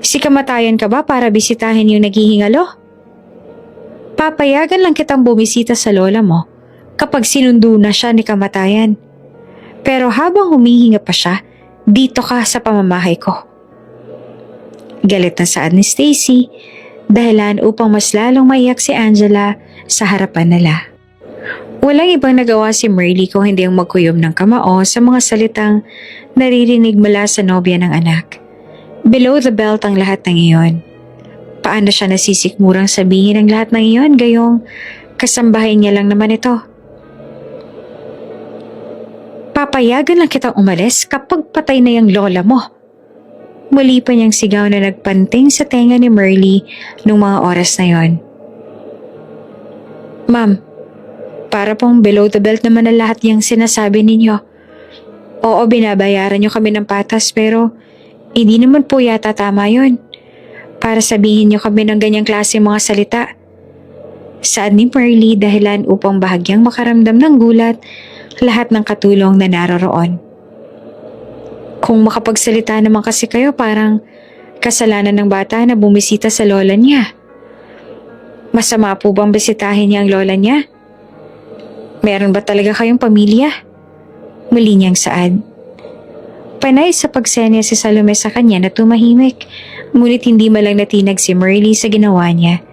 Si kamatayan ka ba para bisitahin yung naghihingalo? Papayagan lang kitang bumisita sa lola mo kapag sinundo na siya ni kamatayan. Pero habang humihinga pa siya, dito ka sa pamamahay ko." Galit na saad ni Stacy, dahilan upang mas lalong maiyak si Angela sa harapan nila. Walang ibang nagawa si Marley kung hindi ang magkuyom ng kamao sa mga salitang naririnig mula sa nobya ng anak. Below the belt ang lahat ng iyon. Paano siya nasisikmurang sabihin ang lahat ng iyon gayong kasambahay niya lang naman ito? "Papayagan lang kitang umalis kapag patay na yung lola mo." Muli pa niyang sigaw na nagpanting sa tenga ni Marley nung mga oras na yon. "Ma'am, para pong below the belt naman ang lahat yung sinasabi ninyo. Oo, binabayaran niyo kami ng patas pero hindi naman po yata tama yun. Para sabihin niyo kami ng ganyang klase mga salita." Saad ni Marley dahilan upang bahagyang makaramdam ng gulat lahat ng katulong na naroroon. "Kung makapagsalita naman kasi kayo, parang kasalanan ng bata na bumisita sa lola niya. Masama po bang bisitahin niya ang lola niya? Meron ba talaga kayong pamilya?" Muli niyang saad. Panay sa pagsenya si Salome sa kanya na tumahimik, ngunit hindi malang natinag si Marley sa ginawa niya.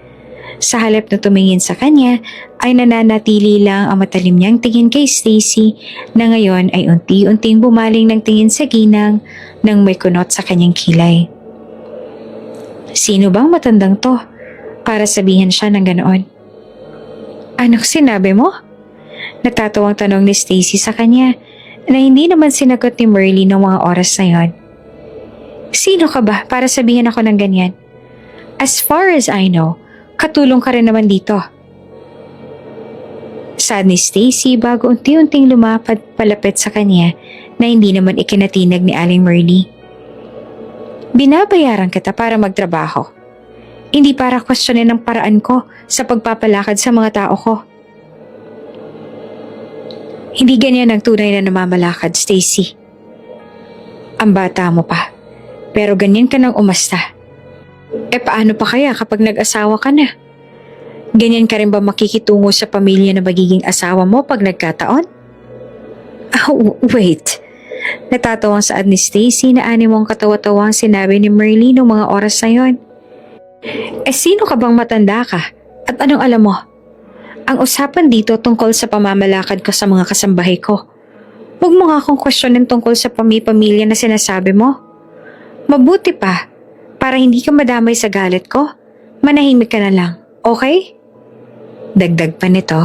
Sa halip na tumingin sa kanya, ay nananatili lang ang matalim niyang tingin kay Stacy na ngayon ay unti-unting bumaling ng tingin sa ginang nang may kunot sa kanyang kilay. Sino bang matandang to para sabihin siya ng ganoon? "Anong sinabi mo?" Natatawang tanong ni Stacy sa kanya na hindi naman sinagot ni Marley ng mga oras na yon. "Sino ka ba para sabihin ako ng ganyan? As far as I know, katulong ka rin naman dito." Saad ni Stacy bago unti-unting lumapad palapit sa kanya na hindi naman ikinatinag ni Aling Marley. "Binabayaran kita para magtrabaho, hindi para kwestiyonin ang paraan ko sa pagpapalakad sa mga tao ko." Hindi ganyan ang tunay na namamalakad, Stacy. Ang bata mo pa, pero ganyan ka nang umasta. Paano pa kaya kapag nag-asawa ka na? Ganyan ka rin ba makikitungo sa pamilya na magiging asawa mo pag nagkataon? Wait. Natatawang saad ni Stacy na animong katawa-tawang sinabi ni Marley noong mga oras na yon. Sino ka bang matanda ka? At anong alam mo? Ang usapan dito tungkol sa pamamalakad ko sa mga kasambahay ko. Huwag mo nga akong questionin tungkol sa pamilya na sinasabi mo. Mabuti pa, para hindi ka madamay sa galit ko, manahimik ka na lang, okay? Dagdag pa nito.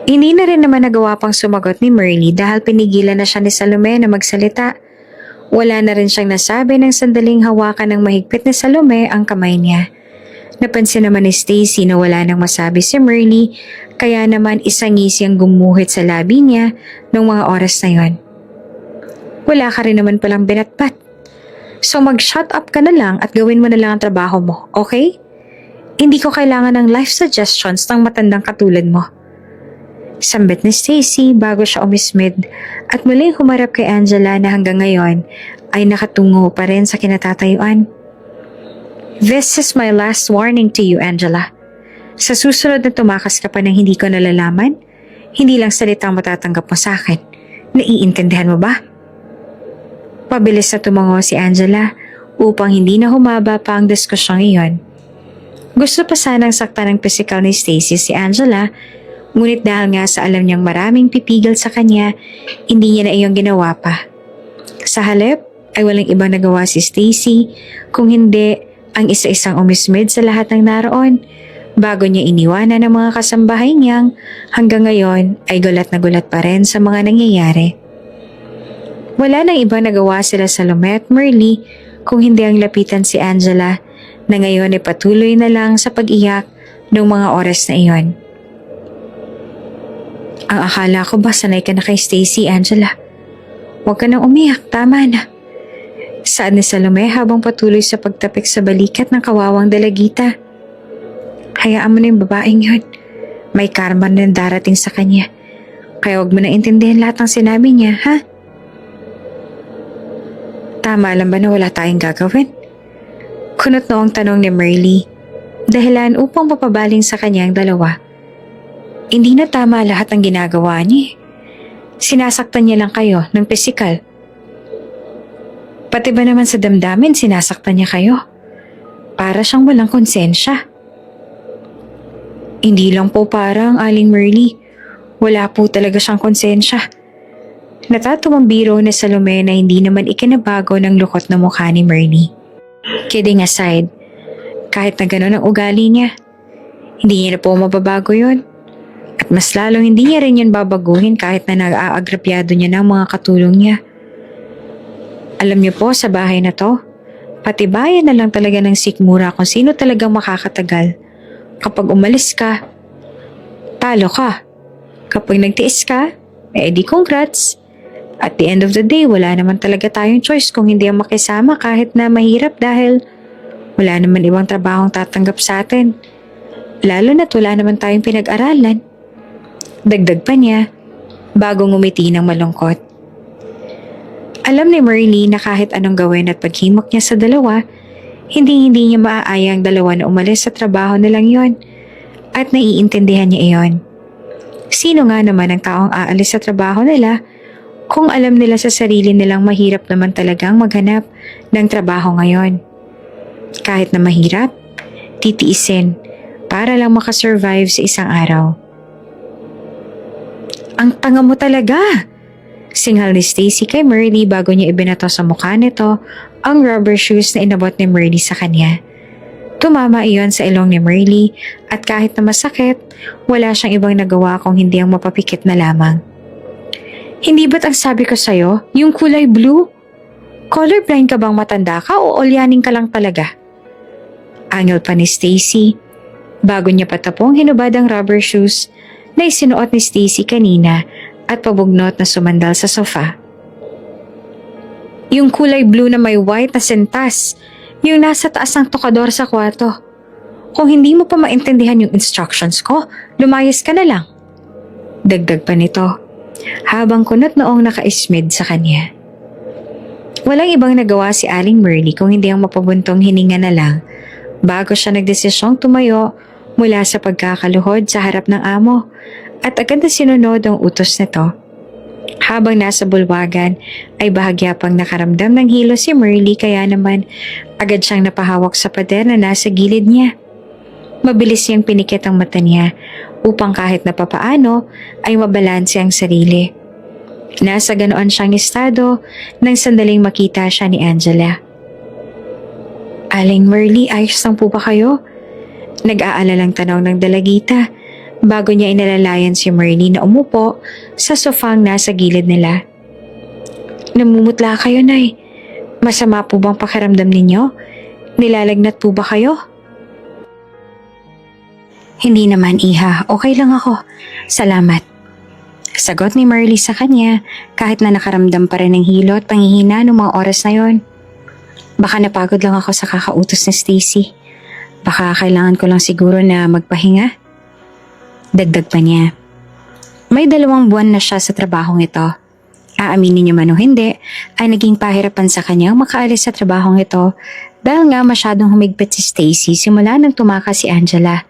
Hindi na rin naman nagawa pang sumagot ni Marley dahil pinigilan na siya ni Salome na magsalita. Wala na rin siyang nasabi ng sandaling hawakan ng mahigpit ni Salome ang kamay niya. Napansin naman ni Stacy na wala nang masabi si Merly, kaya naman isang ngisi ang gumuhit sa labi niya noong mga oras na yon. Wala ka rin naman palang binatbat. So mag-shut up ka na lang at gawin mo na lang ang trabaho mo, okay? Hindi ko kailangan ng life suggestions ng matandang katulad mo. Sambit ni Stacy bago siya umismid at muling humarap kay Angela na hanggang ngayon ay nakatungo pa rin sa kinatatayuan. This is my last warning to you, Angela. Sa susunod na tumakas ka pa ng hindi ko nalalaman, hindi lang salitang matatanggap mo sa akin. Naiintindihan mo ba? Pabilis na tumango si Angela upang hindi na humaba pa ang diskusyong iyon. Gusto pa sanang saktan ng pisikal ni Stacy si Angela, ngunit dahil nga sa alam niyang maraming pipigil sa kanya, hindi niya na iyon ginawa pa. Sa halip ay walang ibang nagawa si Stacy kung hindi ang isa-isang umismid sa lahat ng naroon bago niya iniwanan ng mga kasambahay niyang hanggang ngayon ay gulat na gulat pa rin sa mga nangyayari. Wala nang ibang nagawa sila Salome at Merly kung hindi ang lapitan si Angela na ngayon ay patuloy na lang sa pag-iyak noong mga oras na iyon. Ang akala ko ba sanay ka na kay Stacy, Angela? Huwag ka nang umiyak, tama na. Saad ni Salome habang patuloy sa pagtapik sa balikat ng kawawang dalagita. Hayaan mo na yung babaeng yun. May karma na darating sa kanya. Kaya huwag mo na intindihan lahat ng sinabi niya, ha? Tama lang ba na wala tayong gagawin? Kunot noong tanong ni Merly, dahilan upang papabaling sa kanya ang dalawa. Hindi na tama lahat ng ginagawa niya. Sinasaktan niya lang kayo ng pisikal. Pati ba naman sa damdamin sinasaktan niya kayo? Para siyang walang konsensya. Hindi lang po parang Aling Merly. Wala po talaga siyang konsensya. Natatuwang biro ni Salome na hindi naman ikinabago ng lukot na mukha ni Merly. Kidding aside, kahit na gano'n ang ugali niya, hindi niya na po mababago yun. At mas lalong hindi niya rin yun babaguhin kahit na nag-aagrabyado niya ng mga katulong niya. Alam niyo po sa bahay na to, patibayan na lang talaga ng sikmura kung sino talagang makakatagal. Kapag umalis ka, talo ka. Kapag nagtiis ka, di congrats. At the end of the day, wala naman talaga tayong choice kung hindi ang makisama kahit na mahirap dahil wala naman ibang trabahong tatanggap sa atin. Lalo na't wala naman tayong pinag-aralan. Dagdag pa niya, bagong ngumiti ng malungkot. Alam ni Merly na kahit anong gawin at paghimok niya sa dalawa, hindi niya maaaya ang dalawa na umalis sa trabaho nilang yon at naiintindihan niya iyon. Sino nga naman ang taong aalis sa trabaho nila kung alam nila sa sarili nilang mahirap naman talagang maghanap ng trabaho ngayon? Kahit na mahirap, titiisin para lang makasurvive sa isang araw. Ang tanga mo talaga! Singhal ni Stacy kay Merly bago niya ibinato sa mukha nito ang rubber shoes na inabot ni Merly sa kanya. Tumama iyon sa ilong ni Merly at kahit na masakit, wala siyang ibang nagawa kung hindi ang mapapikit na lamang. Hindi ba't ang sabi ko sa'yo, yung kulay blue? Colorblind ka bang matanda ka o olyaning ka lang talaga? Angil pa ni Stacy bago niya patapong hinubad ang rubber shoes na isinuot ni Stacy kanina at pabugnot na sumandal sa sofa. Yung kulay blue na may white na sentas, yung nasa taas ng tokador sa kwarto. Kung hindi mo pa maintindihan yung instructions ko, lumayas ka na lang. Dagdag pa nito, habang kunot noong nakaismid sa kanya. Walang ibang nagawa si Aling Merly kung hindi ang mapabuntong hininga na lang bago siya nagdesisyong tumayo mula sa pagkakaluhod sa harap ng amo at agad na sinunod ang utos nito. Habang nasa bulwagan ay bahagya pang nakaramdam ng hilo si Merly kaya naman agad siyang napahawak sa pader na nasa gilid niya. Mabilis niyang pinikit ang mata niya upang kahit na papaano ay mabalanse ang sarili. Nasa ganoon siyang estado nang sandaling makita siya ni Angela. Aling Merly, ayos lang po ba kayo? Nag-aalalang tanong ng dalagita bago niya inalalayan si Merly na umupo sa sofang nasa gilid nila. Namumutla kayo, Nay. Masama po bang pakiramdam ninyo? Nilalagnat po ba kayo? Hindi naman, Iha. Okay lang ako. Salamat. Sagot ni Marley sa kanya kahit na nakaramdam pa rin ng hilo at panghihina noong mga oras na yon. Baka napagod lang ako sa kakautos ni Stacy. Baka kailangan ko lang siguro na magpahinga. Dagdag pa niya. May 2 buwan na siya sa trabahong ito. Aaminin niyo man o hindi, ay naging pahirapan sa kanyang makaalis sa trabahong ito dahil nga masyadong humigpit si Stacy simula nang tumakas si Angela.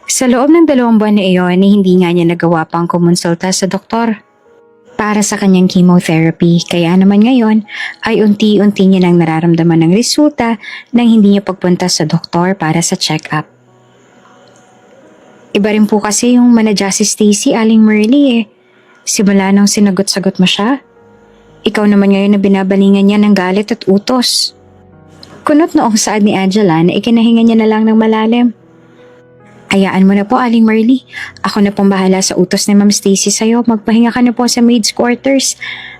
Sa loob ng 2 buwan na iyon, hindi nga niya nagawa pang kumonsulta sa doktor para sa kanyang chemotherapy. Kaya naman ngayon ay unti-unti niya nang nararamdaman ng resulta nang hindi niya pagpunta sa doktor para sa check-up. Iba rin po kasi yung manadya si Stacy, Aling Marley eh. Simula nang sinagot-sagot mo siya. Ikaw naman ngayon na binabalingan niya ng galit at utos. Kunot noong saad ni Angela na ikinahinga niya na lang ng malalim. Hayaan mo na po, Aling Marley. Ako na pong bahala sa utos ni Ma'am Stacy sa'yo. Magpahinga ka na po sa maid's quarters.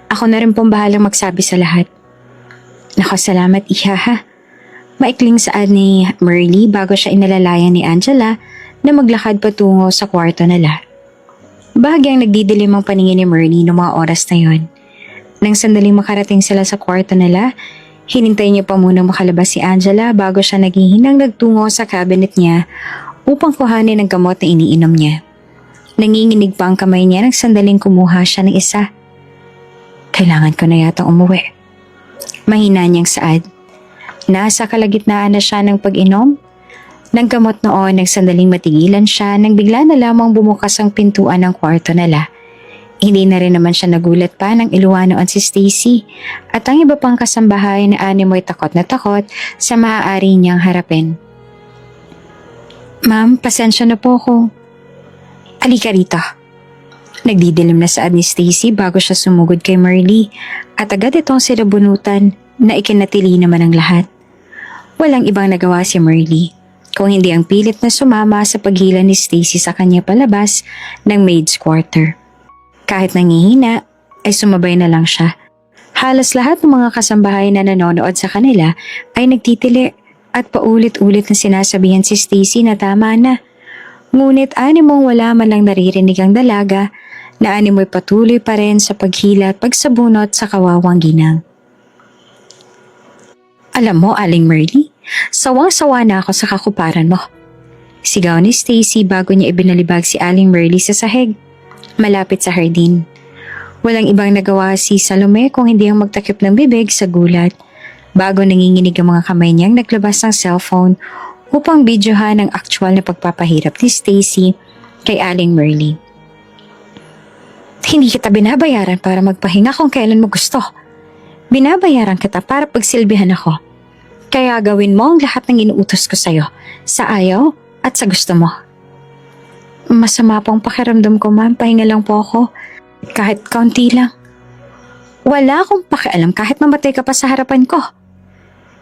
Ako na rin pong bahalang magsabi sa lahat. Nako, salamat, Iha ha. Maikling saad ni Marley bago siya inalalayan ni Angela na maglakad patungo sa kwarto nila. Bahagyang nagdidilim ang paningin ni Marley noong mga oras na yon. Nang sandaling makarating sila sa kwarto nila, hinintay niya pa muna makalabas si Angela bago siya naghihinang nagtungo sa cabinet niya upang kuhanin ang gamot na iniinom niya. Nanginginig pa ang kamay niya nang sandaling kumuha siya ng isa. Kailangan ko na yata umuwi. Mahina niyang saad. Nasa kalagitnaan na siya ng pag-inom ng gamot noon nang sandaling matigilan siya nang bigla na lamang bumukas ang pintuan ng kwarto nila. Hindi na rin naman siya nagulat pa nang iluwanoan si Stacy at ang iba pang kasambahay na animoy takot na takot sa maaari niyang harapin. Ma'am, pasensya na po ako. Halika rito. Nagdidilim na saad ni Stacy bago siya sumugod kay Marley at agad itong sinabunutan na ikinatili naman ang lahat. Walang ibang nagawa si Marley kung hindi ang pilit na sumama sa paghila ni Stacy sa kanya palabas ng maid's quarter. Kahit nangihina, ay sumabay na lang siya. Halos lahat ng mga kasambahay na nanonood sa kanila ay nagtitili at paulit-ulit na sinasabihan si Stacy na tama na. Ngunit animong wala man lang naririnig ang dalaga na animoy patuloy pa rin sa paghila at pagsabunot sa kawawang ginang. Alam mo, Aling Marley, sawang-sawa na ako sa kakuparan mo. Sigaw ni Stacy bago niya ibinalibag si Aling Marley sa sahig, malapit sa hardin. Walang ibang nagawa si Salome kung hindi ang magtakip ng bibig sa gulat bago nanginginig ang mga kamay niyang naglabas ng cellphone upang videohan ang actual na pagpapahirap ni Stacy kay Aling Marley. Hindi kita binabayaran para magpahinga kung kailan mo gusto. Binabayaran kita para pagsilbihan ako. Kaya gawin mo ang lahat ng inuutos ko sa'yo, sa ayaw at sa gusto mo. Masama pong pakiramdam ko, ma'am. Pahinga lang po ako. Kahit kaunti lang. Wala akong pakialam kahit mamatay ka pa sa harapan ko.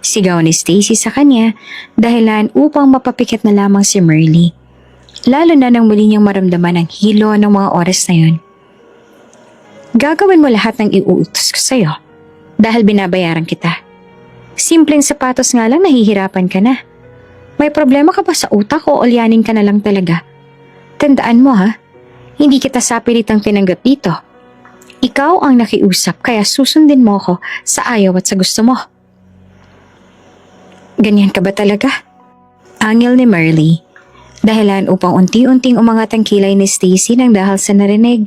Sigaw ni Stacy sa kanya dahilan upang mapapikit na lamang si Marley. Lalo na nang muli niyang maramdaman ang hilo ng mga oras na yun. Gagawin mo lahat ng iuutos ko sa'yo dahil binabayaran kita. Simpleng sapatos nga lang nahihirapan ka na. May problema ka ba sa utak o ulyanin ka na lang talaga? Tandaan mo ha, hindi kita sapilitang tinanggap dito. Ikaw ang nakiusap kaya susundin mo ko sa ayaw at sa gusto mo. Ganyan ka ba talaga? Angil ni Marley. Dahilan upang unti-unting umangat ang kilay ni Stacy nang dahil sa narinig.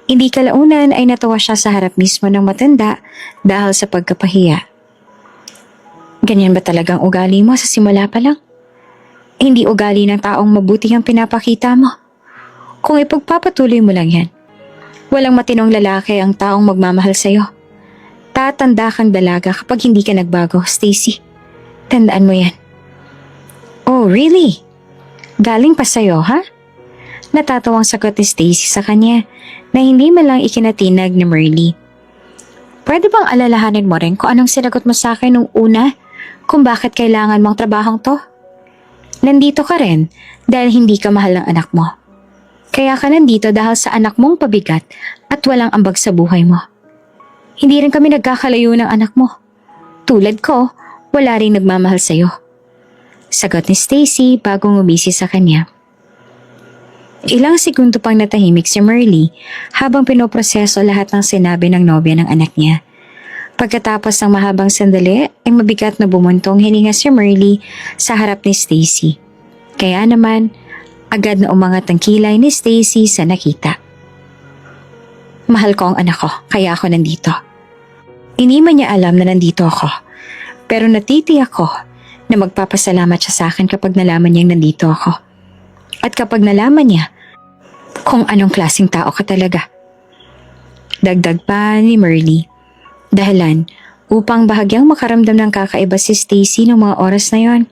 Hindi kalaunan ay natawa siya sa harap mismo ng matanda dahil sa pagkapahiya. Ganyan ba talagang ugali mo sa simula pa lang? Hindi ugali ng taong mabuti ang pinapakita mo. Kung ipagpapatuloy mo lang yan, walang matinong lalaki ang taong magmamahal sa'yo. Tatanda kang dalaga kapag hindi ka nagbago, Stacy. Tandaan mo yan. Oh, really? Galing pa sa'yo, ha? Natatawang sagot ni Stacy sa kanya na hindi man lang ikinatinag ni Marley. Pwede bang alalahanin mo rin kung anong sinagot mo sa akin nung una kung bakit kailangan mong trabahong to? Nandito ka rin dahil hindi ka mahal ng anak mo. Kaya ka nandito dahil sa anak mong pabigat at walang ambag sa buhay mo. Hindi rin kami nagkakalayo ng anak mo. Tulad ko, wala rin nagmamahal sa'yo. Sagot ni Stacy bago ngumisi sa kanya. Ilang segundo pang natahimik si Merly habang pinoproseso lahat ng sinabi ng nobya ng anak niya. Pagkatapos ng mahabang sandali ay mabigat na bumuntong hininga si Merly sa harap ni Stacy. Kaya naman, agad na umangat ang kilay ni Stacy sa nakita. Mahal ko ang anak ko, kaya ako nandito. Hindi man niya alam na nandito ako, pero natitiyak ko na magpapasalamat siya sa akin kapag nalaman niyang nandito ako. At kapag nalaman niya kung anong klaseng tao ka talaga. Dagdag pa ni Merly. Dahilan upang bahagyang makaramdam ng kakaiba si Stacy ng mga oras na yon.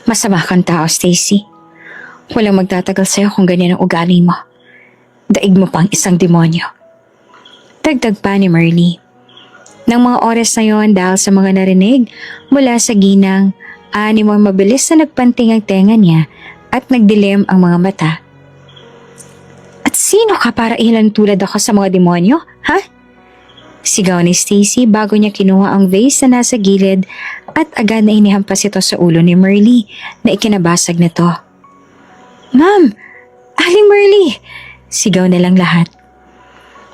Masama kang tao, Stacy. Walang magtatagal sa'yo kung ganyan ang ugali mo. Daig mo pang isang demonyo. Dagdag pa ni Merly. Nang mga oras na yon dahil sa mga narinig mula sa ginang, animang mabilis na nagpanting ang tenga niya at nagdilim ang mga mata. At sino ka para ilan tulad ako sa mga demonyo, ha? Sigaw ni Stacy bago niya kinuha ang vase na nasa gilid at agad na inihampas ito sa ulo ni Merly na ikinabasag nito. Ma'am! Aling Merly! Sigaw na lang lahat.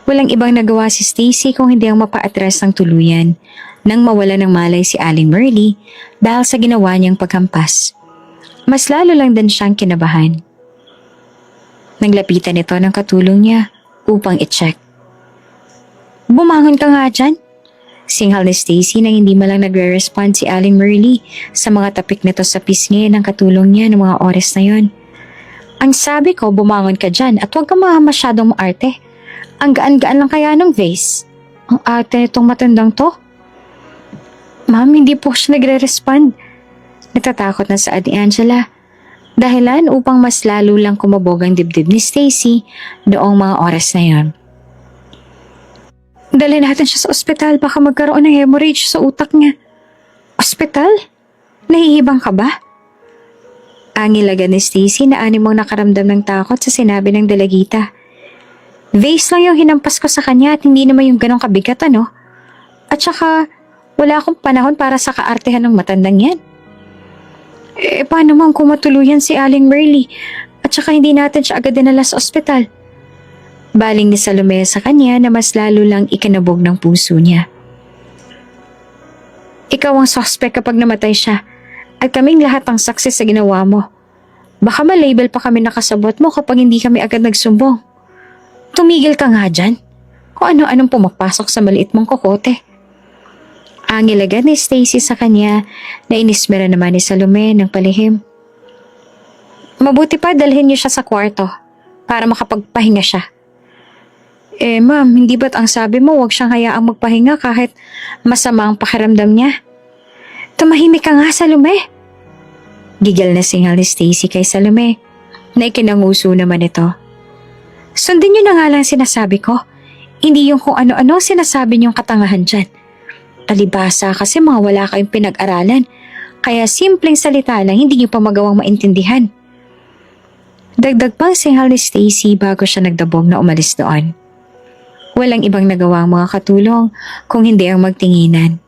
Walang ibang nagawa si Stacy kung hindi ang mapaatras ng tuluyan nang mawala ng malay si Aling Merly dahil sa ginawa niyang paghampas. Mas lalo lang din siyang kinabahan. Naglapitan ito ng katulong niya upang i-check. Bumangon ka nga dyan. Singhal ni Stacy nang hindi malang nagre-respond si Aling Merly sa mga tapik nito sa pisngi ng katulong niya ng mga oras na yon. Ang sabi ko, bumangon ka dyan at huwag ka masyadong maarte. Ang gaan-gaan lang kaya ng vase. Ang arte nitong matandang to. Ma'am, hindi po siya nagre-respond. Natatakot na saad ni Angela. Dahilan upang mas lalo lang kumabog ang dibdib ni Stacy noong mga oras na yon. Dali natin siya sa ospital, baka magkaroon ng hemorrhage sa utak niya. Ospital? Nahihibang ka ba? Angil agad ni Stacy na animong nakaramdam ng takot sa sinabi ng dalagita. Vase lang yung hinampas ko sa kanya at hindi naman yung ganong kabigat, ano? At saka, wala akong panahon para sa kaartehan ng matandang yan. Paano man kung matuluyan si Aling Merly at saka hindi natin siya agad dinala sa ospital? Baling ni Salome sa kanya na mas lalo lang ikinabog ng puso niya. Ikaw ang suspect kapag namatay siya at kaming lahat ang saksi sa ginawa mo. Baka malabel pa kami nakasabot mo kapag hindi kami agad nagsumbong. Tumigil ka nga dyan. Kung ano-anong pumapasok sa maliit mong kokote. Angil agad ni Stacy sa kanya na inismera naman ni Salome ng palihim. Mabuti pa dalhin niyo siya sa kwarto para makapagpahinga siya. Ma'am, hindi ba't ang sabi mo huwag siyang hayaang magpahinga kahit masama ang pakiramdam niya? Tumahimik ka nga, Salome. Gigal na singal ni Stacy kay Salome na ikinanguso naman ito. Sundin niyo na nga lang sinasabi ko. Hindi yung kung ano-ano sinasabi niyong katangahan dyan. Talibasa kasi mga wala kayong pinag-aralan. Kaya simpleng salita lang hindi niyo pa magawang maintindihan. Dagdag pang singal ni Stacy bago siya nagdabog na umalis doon. Walang ibang nagawa ang mga katulong kung hindi ang magtinginan.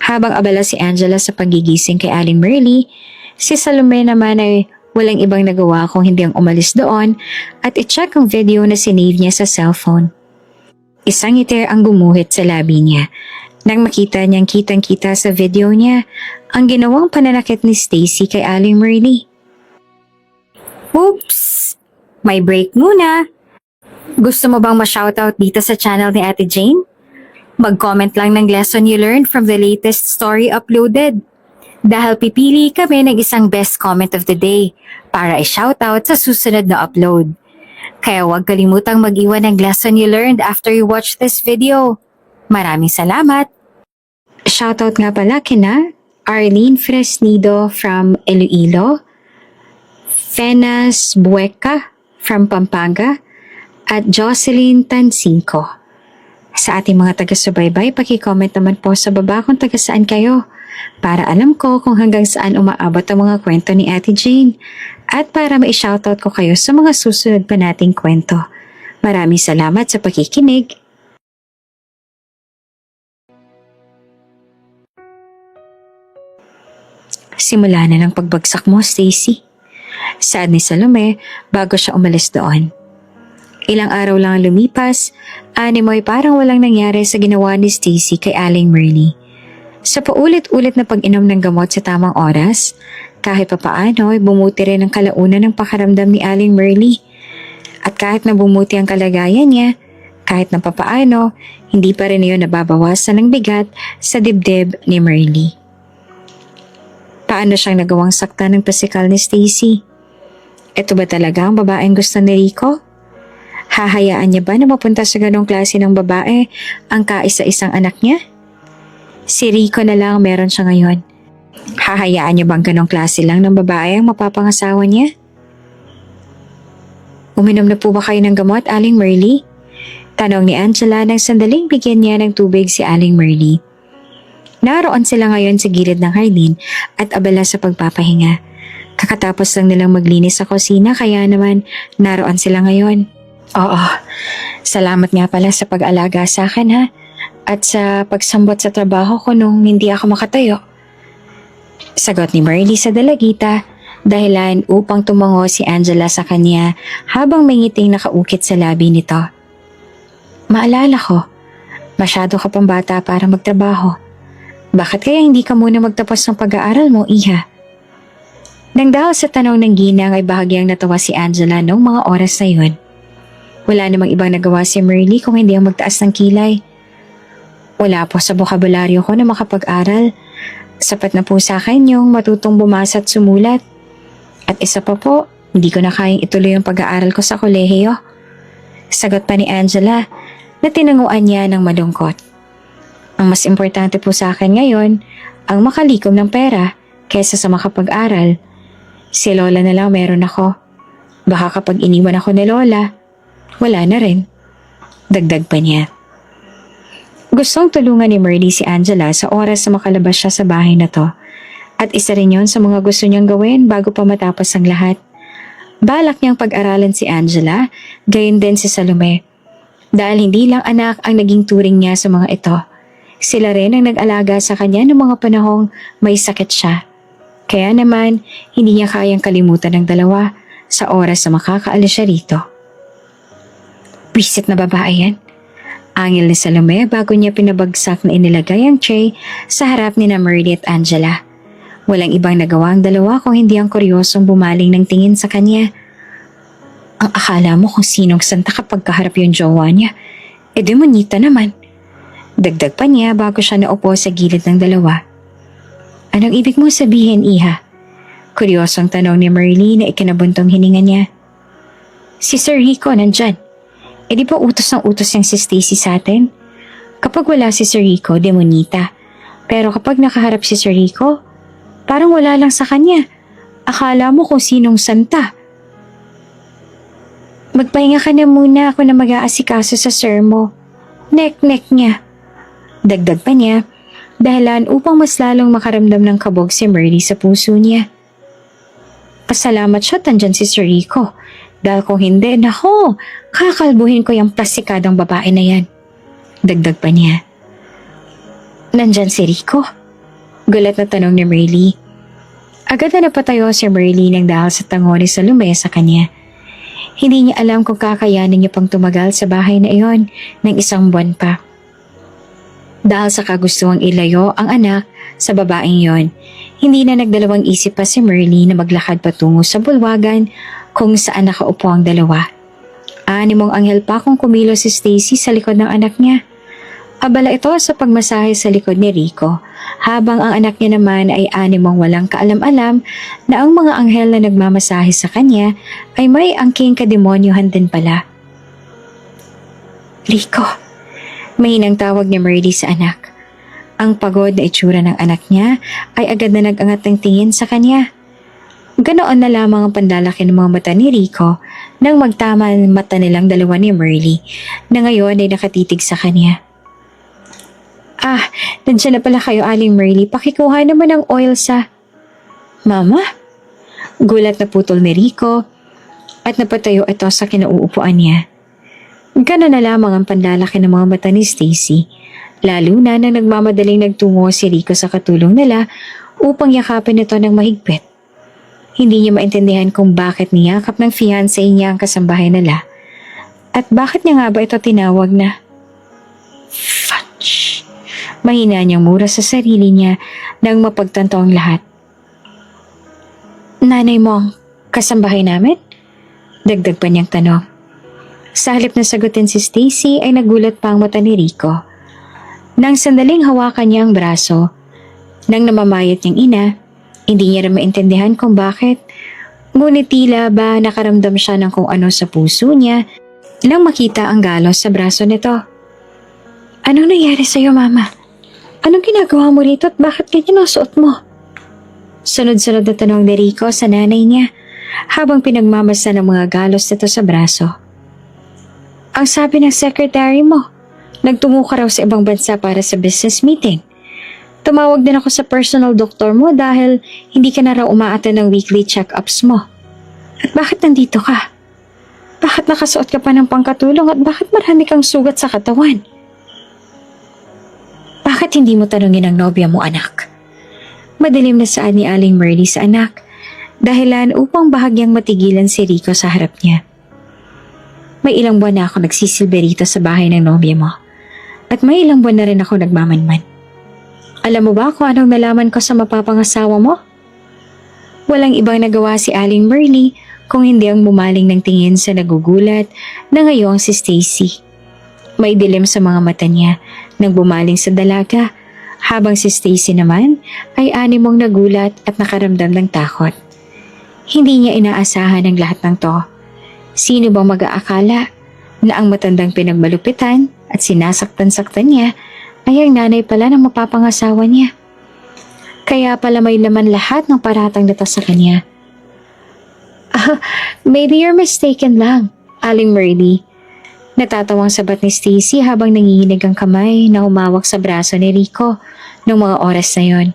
Habang abala si Angela sa pagigising kay Aling Merly, si Salome naman ay walang ibang nagawa kung hindi ang umalis doon at i-check ang video na sinave niya sa cellphone. Isang ngiti ang gumuhit sa labi niya nang makita niyang kitang-kita sa video niya ang ginawang pananakit ni Stacy kay Aling Merly. Oops! May break muna! Gusto mo bang ma-shoutout dito sa channel ni Ate Jane? Mag-comment lang ng lesson you learned from the latest story uploaded. Dahil pipili kami ng isang best comment of the day para i-shoutout sa susunod na upload. Kaya huwag kalimutang mag-iwan ng lesson you learned after you watch this video. Maraming salamat! Shoutout nga pala kina Arlene Fresnido from Iloilo, Fenas Bueca from Pampanga, at Jocelyn Tansinko. Sa ating mga taga-subaybay, paki-comment naman po sa baba kung taga-saan kayo para alam ko kung hanggang saan umaabot ang mga kwento ni Ate Jane at para ma-shoutout ko kayo sa mga susunod pa nating kwento. Maraming salamat sa pakikinig. Simula na ng pagbagsak mo, Stacy. Saad ni Salome bago siya umalis doon. Ilang araw lang ang lumipas, animoy parang walang nangyari sa ginawa ni Stacy kay Aling Merly. Sa paulit-ulit na pag-inom ng gamot sa tamang oras, kahit papaano ay bumuti rin ang kalaunan ng pakaramdam ni Aling Merly. At kahit na bumuti ang kalagayan niya, kahit na papaano, hindi pa rin iyon nababawasan ng bigat sa dibdib ni Merly. Paano siyang nagawang saktan ng pisikal ni Stacy? Ito ba talaga ang babaeng gusto ni Rico? Hahayaan niya ba na mapunta sa ganong klase ng babae ang kaisa-isang anak niya? Si Rico na lang meron siya ngayon. Hahayaan niya bang ganong klase lang ng babae ang mapapangasawa niya? Uminom na po ba kayo ng gamot, Aling Merly? Tanong ni Angela nang sandaling bigyan niya ng tubig si Aling Merly. Naroon sila ngayon sa gilid ng hardin at abala sa pagpapahinga. Kakatapos lang nilang maglinis sa kusina kaya naman naroon sila ngayon. Oo, salamat nga pala sa pag-alaga sa akin ha at sa pagsambot sa trabaho ko nung hindi ako makatayo. Sagot ni Merly sa dalagita dahilan upang tumango si Angela sa kanya habang may ngiting nakaukit sa labi nito. Maalala ko, masyado ka pang bata para magtrabaho. Bakit kaya hindi ka muna magtapos ng pag-aaral mo, Iha? Nang dahil sa tanong ng ginang ay bahagyang natawa si Angela noong mga oras na yun. Wala namang ibang nagawa si Merly kung hindi ang magtaas ng kilay. Wala po sa bokabularyo ko na makapag-aral. Sapat na po sa akin yung matutong bumasa at sumulat. At isa pa po, hindi ko na kayang ituloy ang pag-aaral ko sa kolehiyo. Sagot pa ni Angela na tinanguan niya ng malungkot. Ang mas importante po sa akin ngayon ang makalikom ng pera kaysa sa makapag-aral. Si Lola na lang meron ako. Baka kapag iniwan ako ni Lola, wala na rin. Dagdag pa niya. Gustong tulungan ni Merly si Angela sa oras na makalabas siya sa bahay na to. At isa rin yon sa mga gusto niyang gawin bago pa matapos ang lahat. Balak niyang pag-aralan si Angela, gayon din si Salome. Dahil hindi lang anak ang naging turing niya sa mga ito. Sila rin ang nag-alaga sa kanya noong mga panahong may sakit siya. Kaya naman, hindi niya kayang kalimutan ng dalawa sa oras na makakaalis siya rito. Wisit na babae yan. Angil ni Salome bago niya pinabagsak na inilagay ang tray sa harap ni na Merly at Angela. Walang ibang nagawa ang dalawa kung hindi ang kuryosong bumaling ng tingin sa kanya. Ang akala mo kung sinong santa kapag kaharap yung jowa niya. E demonita naman. Dagdag pa niya bago siya naupo sa gilid ng dalawa. Anong ibig mo sabihin, Iha? Kuryosong tanong ni Merly na ikinabuntong hininga niya. Si Sir Rico nandyan. E di ba utos ng utos niyang si Stacy sa atin? Kapag wala si Sir Rico, demonita. Pero kapag nakaharap si Sir Rico, parang wala lang sa kanya. Akala mo kung sinong santa. Magpahinga ka na muna, ako na mag-aasikaso sa sir mo. Nek-nek niya. Dagdag pa niya, dahilan upang mas lalong makaramdam ng kabog si Merly sa puso niya. Pasalamat siya tandyan si Sir Rico. Dahil kung hindi, nako, kakalbuhin ko yung plastikadang babae na yan. Dagdag pa niya. Nandyan si Rico? Gulat na tanong ni Merly. Agad na napatayo si Merly nang dahil sa tango ni Salome sa kanya. Hindi niya alam kung kakayanin niya pang tumagal sa bahay na iyon ng isang buwan pa. Dahil sa kagustuhang ilayo ang anak sa babaeng yon, hindi na nagdalawang isip pa si Merly na maglakad patungo sa bulwagan kung saan nakaupo ang dalawa. Animong anghel pa kung kumilos si Stacy sa likod ng anak niya. Abala ito sa pagmasahe sa likod ni Rico, habang ang anak niya naman ay animong walang kaalam-alam na ang mga anghel na nagmamasahe sa kanya ay may angking kademonyohan din pala. Rico, mahinang tawag ni Merly sa anak. Ang pagod na itsura ng anak niya ay agad na nag-angat ng tingin sa kanya. Ganoon na lamang ang pandalaki ng mga mata ni Rico nang magtama ang mata nilang dalawa ni Merly na ngayon ay nakatitig sa kanya. Ah, nandiyan na pala kayo, Aling Merly. Pakikuha naman ng oil sa... Mama? Gulat na putol ni Rico at napatayo ito sa kinauupuan niya. Ganoon na lamang ang pandalaki ng mga mata ni Stacy, lalo na nang nagmamadaling nagtungo si Rico sa katulong nila upang yakapin ito ng mahigpit. Hindi niya maintindihan kung bakit niyakap ng fiancé niya ang kasambahay nila at bakit niya nga ba ito tinawag na fudge. Mahina niyang mura sa sarili niya nang mapagtanto ang lahat. Nanay mo ang kasambahay namin? Dagdag pa niyang tanong. Sa halip na sagutin si Stacy ay nagulat pa ang mata ni Rico. Nang sandaling hawakan niya ang braso, nang namamayat niyang ina, hindi niya rin maintindihan kung bakit. Ngunit tila ba nakaramdam siya ng kung ano sa puso niya nang makita ang galos sa braso nito. Anong nangyari sa'yo, Mama? Anong ginagawa mo rito at bakit ganyan ang suot mo? Sunod-sunod na tanong ni Rico sa nanay niya habang pinagmamasa ng mga galos nito sa braso. Ang sabi ng secretary mo, nagtungo ka raw sa ibang bansa para sa business meeting. Tumawag din ako sa personal doctor mo dahil hindi ka na raw umaattend ng weekly check-ups mo. At bakit nandito ka? Bakit nakasuot ka pa ng pangkatulong at bakit marami kang sugat sa katawan? Bakit hindi mo tanungin ang nobya mo, anak? Madilim na saad ni Aling Merly sa anak, dahilan upang bahagyang matigilan si Rico sa harap niya. May ilang buwan na ako nagsisilbi rito sa bahay ng nobya mo, at may ilang buwan na rin ako nagmamanman. Alam mo ba kung anong nalaman ko sa mapapangasawa mo? Walang ibang nagawa si Aling Merly kung hindi ang bumaling ng tingin sa nagugulat na ngayong si Stacy. May dilim sa mga mata niya nang bumaling sa dalaga, habang si Stacy naman ay animong nagulat at nakaramdam ng takot. Hindi niya inaasahan ang lahat ng to. Sino bang mag-aakala na ang matandang pinagmalupitan at sinasaktan-saktan niya ay ang nanay pala ng mapapangasawa niya? Kaya pala may laman lahat ng paratang nito sa kanya. Maybe you're mistaken lang, Aling Merly. Natatawang sabat ni Stacy habang nanginginig ang kamay na humawak sa braso ni Rico noong mga oras na yon.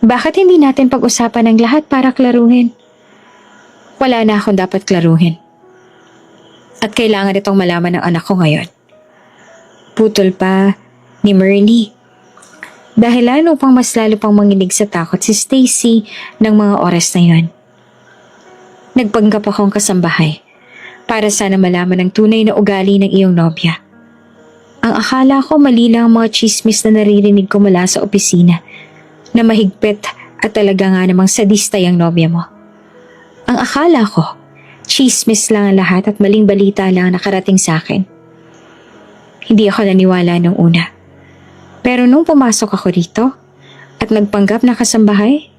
Bakit hindi natin pag-usapan ang lahat para klaruhin? Wala na akong dapat klaruhin. At kailangan itong malaman ng anak ko ngayon. Putol pa ni Merly. Dahilan upang mas lalo pang manginig sa takot si Stacy ng mga oras na yon. Nagpanggap akong kasambahay para sana malaman ang tunay na ugali ng iyong nobya. Ang akala ko mali lang ang mga chismis na naririnig ko mula sa opisina na mahigpit at talaga nga namang sadista yung nobya mo. Ang akala ko, chismis lang ang lahat at maling balita lang ang nakarating sa akin. Hindi ako naniwala nung una. Pero nung pumasok ako rito at nagpanggap na kasambahay,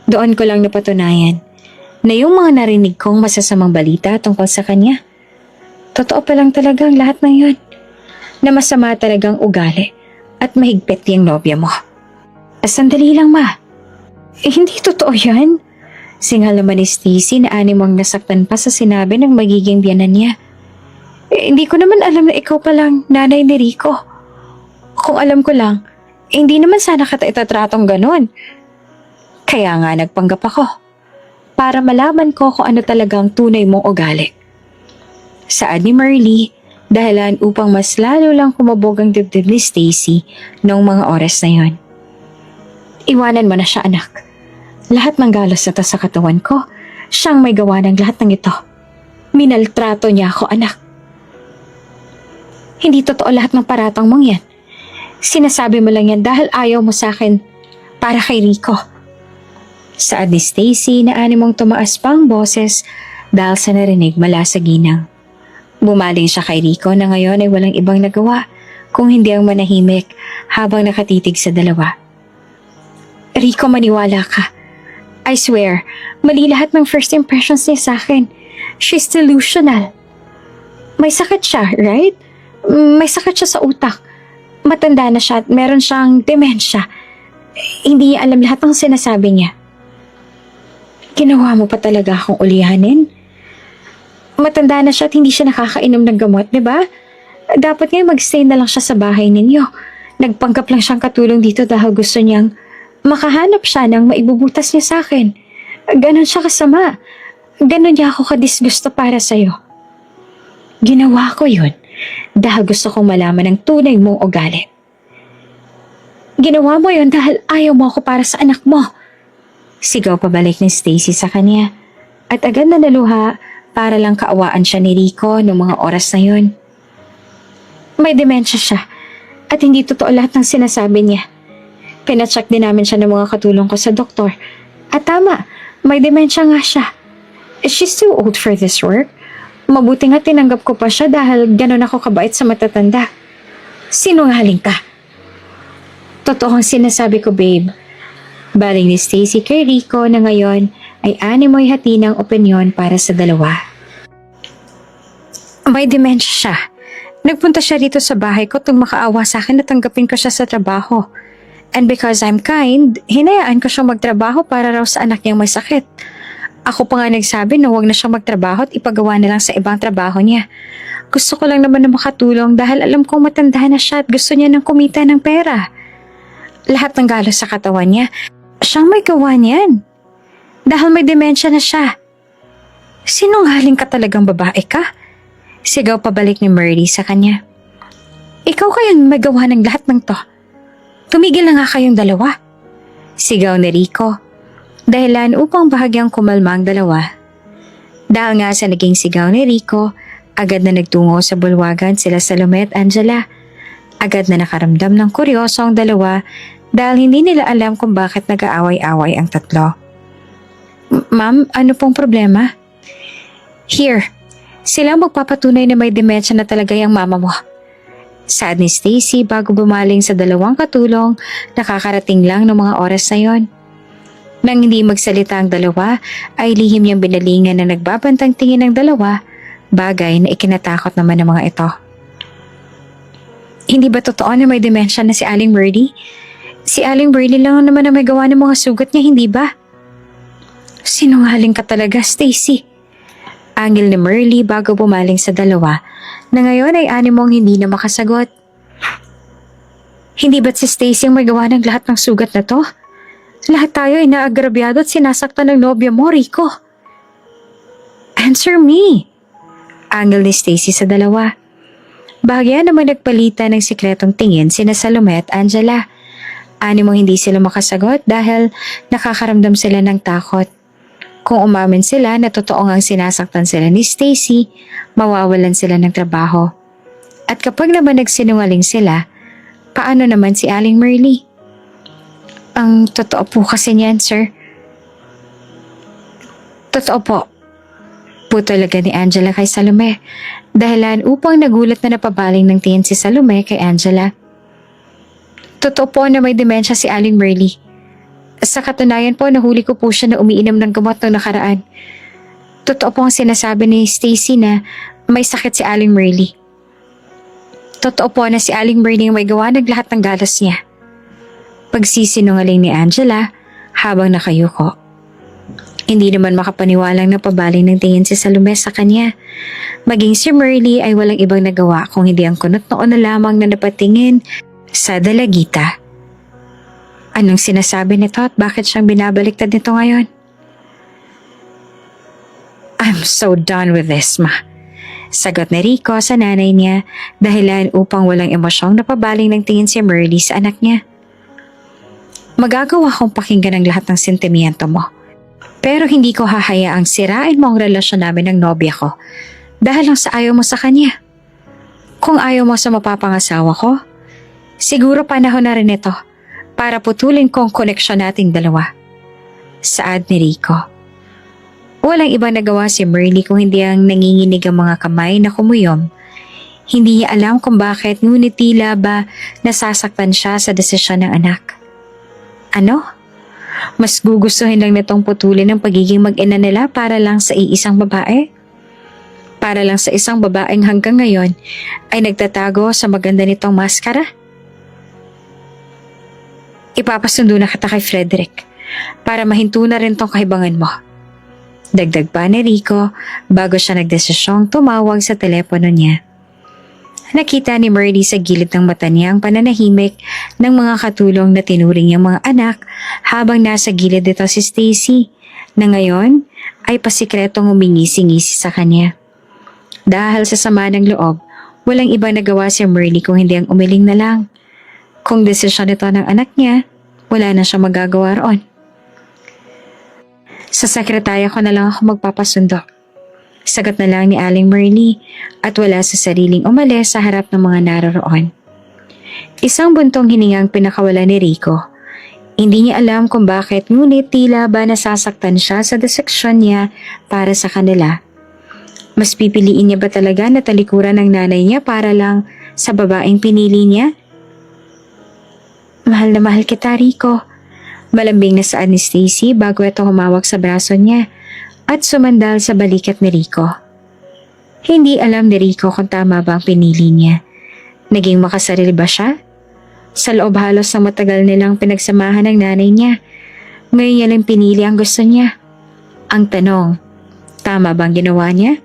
doon ko lang napatunayan na yung mga narinig kong masasamang balita tungkol sa kanya, totoo pa lang talaga ang lahat ng yun, na masama talagang ugali at mahigpit yung nobya mo. Sandali lang, Ma. Hindi totoo yan. Singal naman ni Stacy na animang nasaktan pa sa sinabi ng magiging biyanan niya. Hindi ko naman alam na ikaw palang nanay ni Rico. Kung alam ko lang, hindi naman sana kita itatratong ganon. Kaya nga nagpanggap ako para malaman ko kung ano talagang tunay mong ugali. Saad ni Merly, dahilan upang mas lalo lang kumabog ang dibdib ni Stacy noong mga oras na yon. Iwanan mo na siya, anak. Lahat ng galos na to sa katawan ko, siyang may gawa ng lahat ng ito. Minaltrato niya ako, anak. Hindi totoo lahat ng paratang mong yan. Sinasabi mo lang yan dahil ayaw mo sa akin para kay Rico. Saad ni Stacy na animong tumaas pa ang boses dahil sa narinig mula sa ginang. Bumaling siya kay Rico na ngayon ay walang ibang nagawa kung hindi ang manahimik habang nakatitig sa dalawa. Rico, maniwala ka. I swear, mali lahat ng first impressions niya sa akin. She's delusional. May sakit siya, right? May sakit siya sa utak. Matanda na siya at meron siyang demensya. Hindi niya alam lahat ng sinasabi niya. Ginawa mo pa talaga akong ulihanin? Matanda na siya at hindi siya nakakainom ng gamot, di ba? Dapat ngayon mag-stay na lang siya sa bahay ninyo. Nagpanggap lang siyang katulong dito dahil gusto niyang makahanap siya ng maibubutas niya sa akin. Ganon siya kasama. Ganon niya ako kadisgusto para sa'yo. Ginawa ko yun dahil gusto kong malaman ang tunay mong ugali. Ginawa mo yun dahil ayaw mo ako para sa anak mo. Sigaw pabalik ni Stacy sa kanya at agad na naluha para lang kaawaan siya ni Rico noong mga oras na yun. May demensya siya at hindi totoo lahat ng sinasabi niya. Pinacheck din namin siya ng mga katulong ko sa doktor. At tama, may demensya nga siya. She's too old for this work. Mabuti nga tinanggap ko pa siya dahil ganon ako kabait sa matatanda. Sinungaling ka. Totoo ang sinasabi ko, babe. Baling ni Stacy kay Rico na ngayon ay animoy hati ng opinyon para sa dalawa. May demensya siya. Nagpunta siya rito sa bahay ko tung makaawa sa akin na tanggapin ko siya sa trabaho. And because I'm kind, hinayaan ko siyang magtrabaho para raw sa anak niyang may sakit. Ako pa nga nagsabi na huwag na siyang magtrabaho at ipagawa na lang sa ibang trabaho niya. Gusto ko lang naman na makatulong dahil alam kong matanda na siya at gusto niya ng kumita ng pera. Lahat ng galos sa katawan niya, siyang may gawa niyan. Dahil may demensya na siya. Sinungaling ka talagang babae ka? Sigaw pabalik ni Murray sa kanya. Ikaw kayang may gawa ng lahat ng to. Tumigil na nga kayong dalawa. Sigaw ni Rico. Dahilan upang bahagyang kumalma ang dalawa. Dahil nga sa naging sigaw ni Rico, agad na nagtungo sa bulwagan sila Salome at Angela. Agad na nakaramdam ng kuryoso ang dalawa dahil hindi nila alam kung bakit nag-aaway-away ang tatlo. Ma'am, ano pong problema? Here, sila magpapatunay na may demensya na talaga yung mama mo. Saad ni Stacy bago bumaling sa dalawang katulong, nakakarating lang ng mga oras na yon. Nang hindi magsalita ang dalawa, ay lihim niyang binalingan na nagbabantang tingin ng dalawa, bagay na ikinatakot naman ng mga ito. Hindi ba totoo na may demensya na si Aling Murdy? Si Aling Murdy lang naman na may gawa ng mga sugat niya, hindi ba? Sinungaling ka talaga, Stacy. Angil ni Murley bago bumaling sa dalawa na ngayon ay animong hindi na makasagot. Hindi ba't si Stacy ang may gawa ng lahat ng sugat na to? Lahat tayo ay naagrabyado at sinasaktan ng nobya mo, Rico. Answer me. Angil ni Stacy sa dalawa. Bahagya naman nagpalitan ng sikretong tingin sina Salome at Angela. Animong hindi sila makasagot dahil nakakaramdam sila ng takot. Kung umamin sila na totoo ngang sinasaktan sila ni Stacy, mawawalan sila ng trabaho. At kapag naman nagsinungaling sila, paano naman si Aling Murley? Ang totoo po kasi niyan, sir. Totoo po. Putol agad ni Angela kay Salome, dahilan upang nagulat na napabaling ng tingin si Salome kay Angela. Totoo po na may demensya si Aling Murley. Sa katunayan po, nahuli ko po siya na umiinom ng gamot ng nakaraan. Totoo po ang sinasabi ni Stacy na may sakit si Aling Murley. Totoo po na si Aling Murley may gawa ng lahat ng galas niya. Pagsisinungaling ni Angela habang nakayuko. Hindi naman makapaniwalang napabaling ng tingin si Salome sa kanya. Maging si Murley ay walang ibang nagawa kung hindi ang kunot noon na lamang na napatingin sa dalagita. Anong sinasabi nito at bakit siyang binabaliktad nito ngayon? I'm so done with this, ma. Sagot ni Rico sa nanay niya dahilan upang walang emosyong napabaling ng tingin si Murley sa anak niya. Magagawa kong pakinggan ang lahat ng sentimiento mo. Pero hindi ko hahayaang sirain mo ang relasyon namin ng nobya ko dahil lang sa ayaw mo sa kanya. Kung ayaw mo sa mapapangasawa ko, siguro panahon na rin ito para putulin ko ang koneksyon nating dalawa. Saad ni Rico. Walang ibang nagawa si Murley kung hindi ang nanginginig ang mga kamay na kumuyom. Hindi niya alam kung bakit ngunit tila ba nasasaktan siya sa desisyon ng anak. Ano? Mas gugustuhin lang nitong putulin ang pagiging mag-ina nila para lang sa iisang babae? Para lang sa isang babaeng hanggang ngayon ay nagtatago sa maganda nitong maskara? Ipapasundo na kita kay Frederick para mahinto na rin tong kahibangan mo. Dagdag pa ni Rico bago siya nagdesisyong tumawag sa telepono niya. Nakita ni Murley sa gilid ng mata niya ang pananahimik ng mga katulong na tinuring niyang mga anak habang nasa gilid nito si Stacy na ngayon ay pasikretong umingisi-ngisi sa kanya. Dahil sa sama ng loob, walang ibang nagawa si Murley kung hindi ang umiling na lang. Kung desisyon ito ng anak niya, wala na siya magagawa roon. Sa sekretarya ko na lang ako magpapasundo. Sagot na lang ni Aling Merly at wala sa sariling umalis sa harap ng mga naroroon. Isang buntong hiningang pinakawala ni Rico. Hindi niya alam kung bakit, ngunit tila ba nasasaktan siya sa deseksyon niya para sa kanila. Mas pipiliin niya ba talaga na talikuran ng nanay niya para lang sa babaeng pinili niya? Mahal na mahal kita, Rico. Malambing na saad ni Stacy bago ito humawak sa braso niya at sumandal sa balikat ni Rico. Hindi alam ni Rico kung tama ba ang pinili niya. Naging makasarili ba siya? Sa loob halos ng matagal nilang pinagsamahan ng nanay niya, ngayon niya lang pinili ang gusto niya. Ang tanong, tama bang ginawa niya?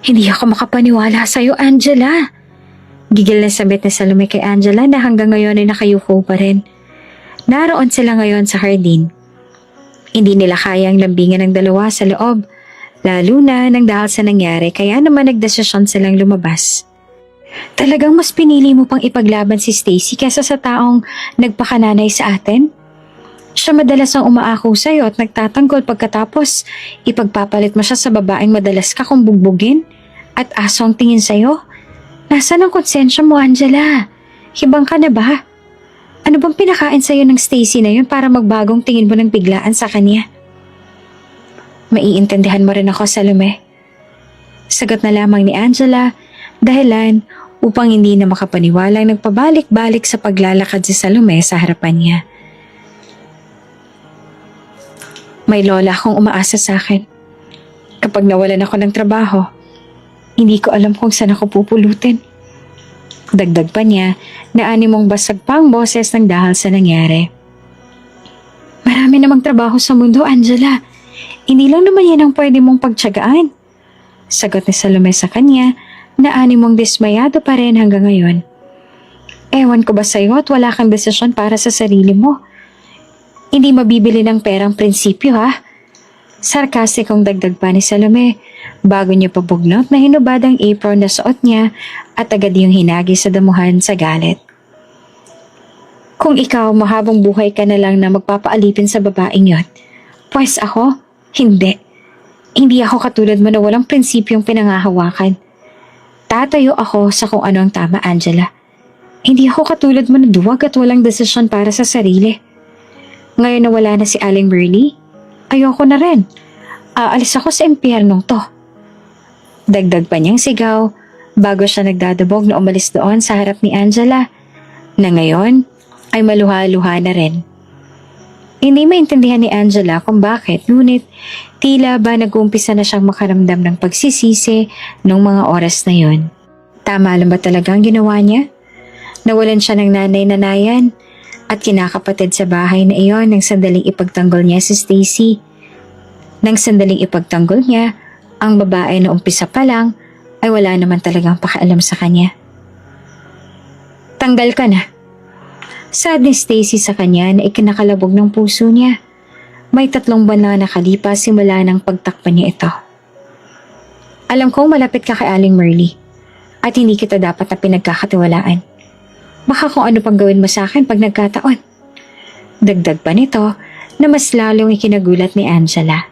Hindi ako makapaniwala sa'yo, Angela. Gigil na sabit na Salome kay Angela na hanggang ngayon ay nakayuko pa rin. Naroon sila ngayon sa hardin. Hindi nila kayang lambingan ng dalawa sa loob, lalo na nang dahil sa nangyari kaya naman nagdesisyon silang lumabas. Talagang mas pinili mo pang ipaglaban si Stacy kaysa sa taong nagpakananay sa atin? Siya madalas ang umaako sa'yo at nagtatanggol pagkatapos ipagpapalit mo siya sa babaeng madalas ka kung bugbugin at aso ang tingin sa'yo? Nasaan ang konsensya mo, Angela? Hibang ka na ba? Ano bang pinakain sa'yo ng Stacy na yun para magbagong tingin mo ng biglaan sa kanya? Maiintindihan mo rin ako, Salome. Sagot na lamang ni Angela, dahilan upang hindi na makapaniwalang nagpabalik-balik sa paglalakad si Salome sa harapan niya. May lola akong umaasa sa akin. Kapag nawalan ako ng trabaho, hindi ko alam kung saan ako pupulutin. Dagdag pa niya na animong basag pa ang boses ng dahil sa nangyari. Marami namang trabaho sa mundo, Angela. Hindi lang naman yan ang pwede mong pagtiyagaan. Sagot ni Salome sa kanya na animong dismayado pa rin hanggang ngayon. Ewan ko ba sa'yo at wala kang desisyon para sa sarili mo? Hindi mabibili ng perang prinsipyo, ha? Sarkastikong dagdag pa ni Salome bago niya pabugnot na hinubad ang apron na suot niya at agad yung hinagi sa damuhan sa galit. Kung ikaw mahabang buhay ka na lang na magpapaalipin sa babaeng yun, pues ako, hindi. Hindi ako katulad mo na walang prinsipyong pinangahawakan. Tatayo ako sa kung ano ang tama, Angela. Hindi ako katulad mo na duwag at walang desisyon para sa sarili. Ngayon na wala na si Aling Merly, ayoko na rin. Aalis ako sa impyernong to. Dagdag pa niyang sigaw bago siya nagdadabog na umalis doon sa harap ni Angela na ngayon ay maluha-luha na rin. Hindi maintindihan ni Angela kung bakit, ngunit tila ba nag-uumpisa na siyang makaramdam ng pagsisisi nung mga oras na yon. Tama lang ba talaga ang ginawa niya? Nawalan siya ng nanay-nanayan at kinakapatid sa bahay na iyon nang sandaling ipagtanggol niya si Stacy. Nang sandaling ipagtanggol niya, ang babae na umpisa pa lang ay wala naman talagang pakialam sa kanya. Tanggal ka na. Sad ni Stacy sa kanya na ikinakalabog ng puso niya. May 3 buwan na nakalipas simula ng pagtakpan niya ito. Alam kong malapit ka kay Aling Merly at hindi kita dapat na pinagkakatiwalaan. Baka kung ano pang gawin mo sa akin pag nagkataon. Dagdag pa nito na mas lalong ikinagulat ni Angela.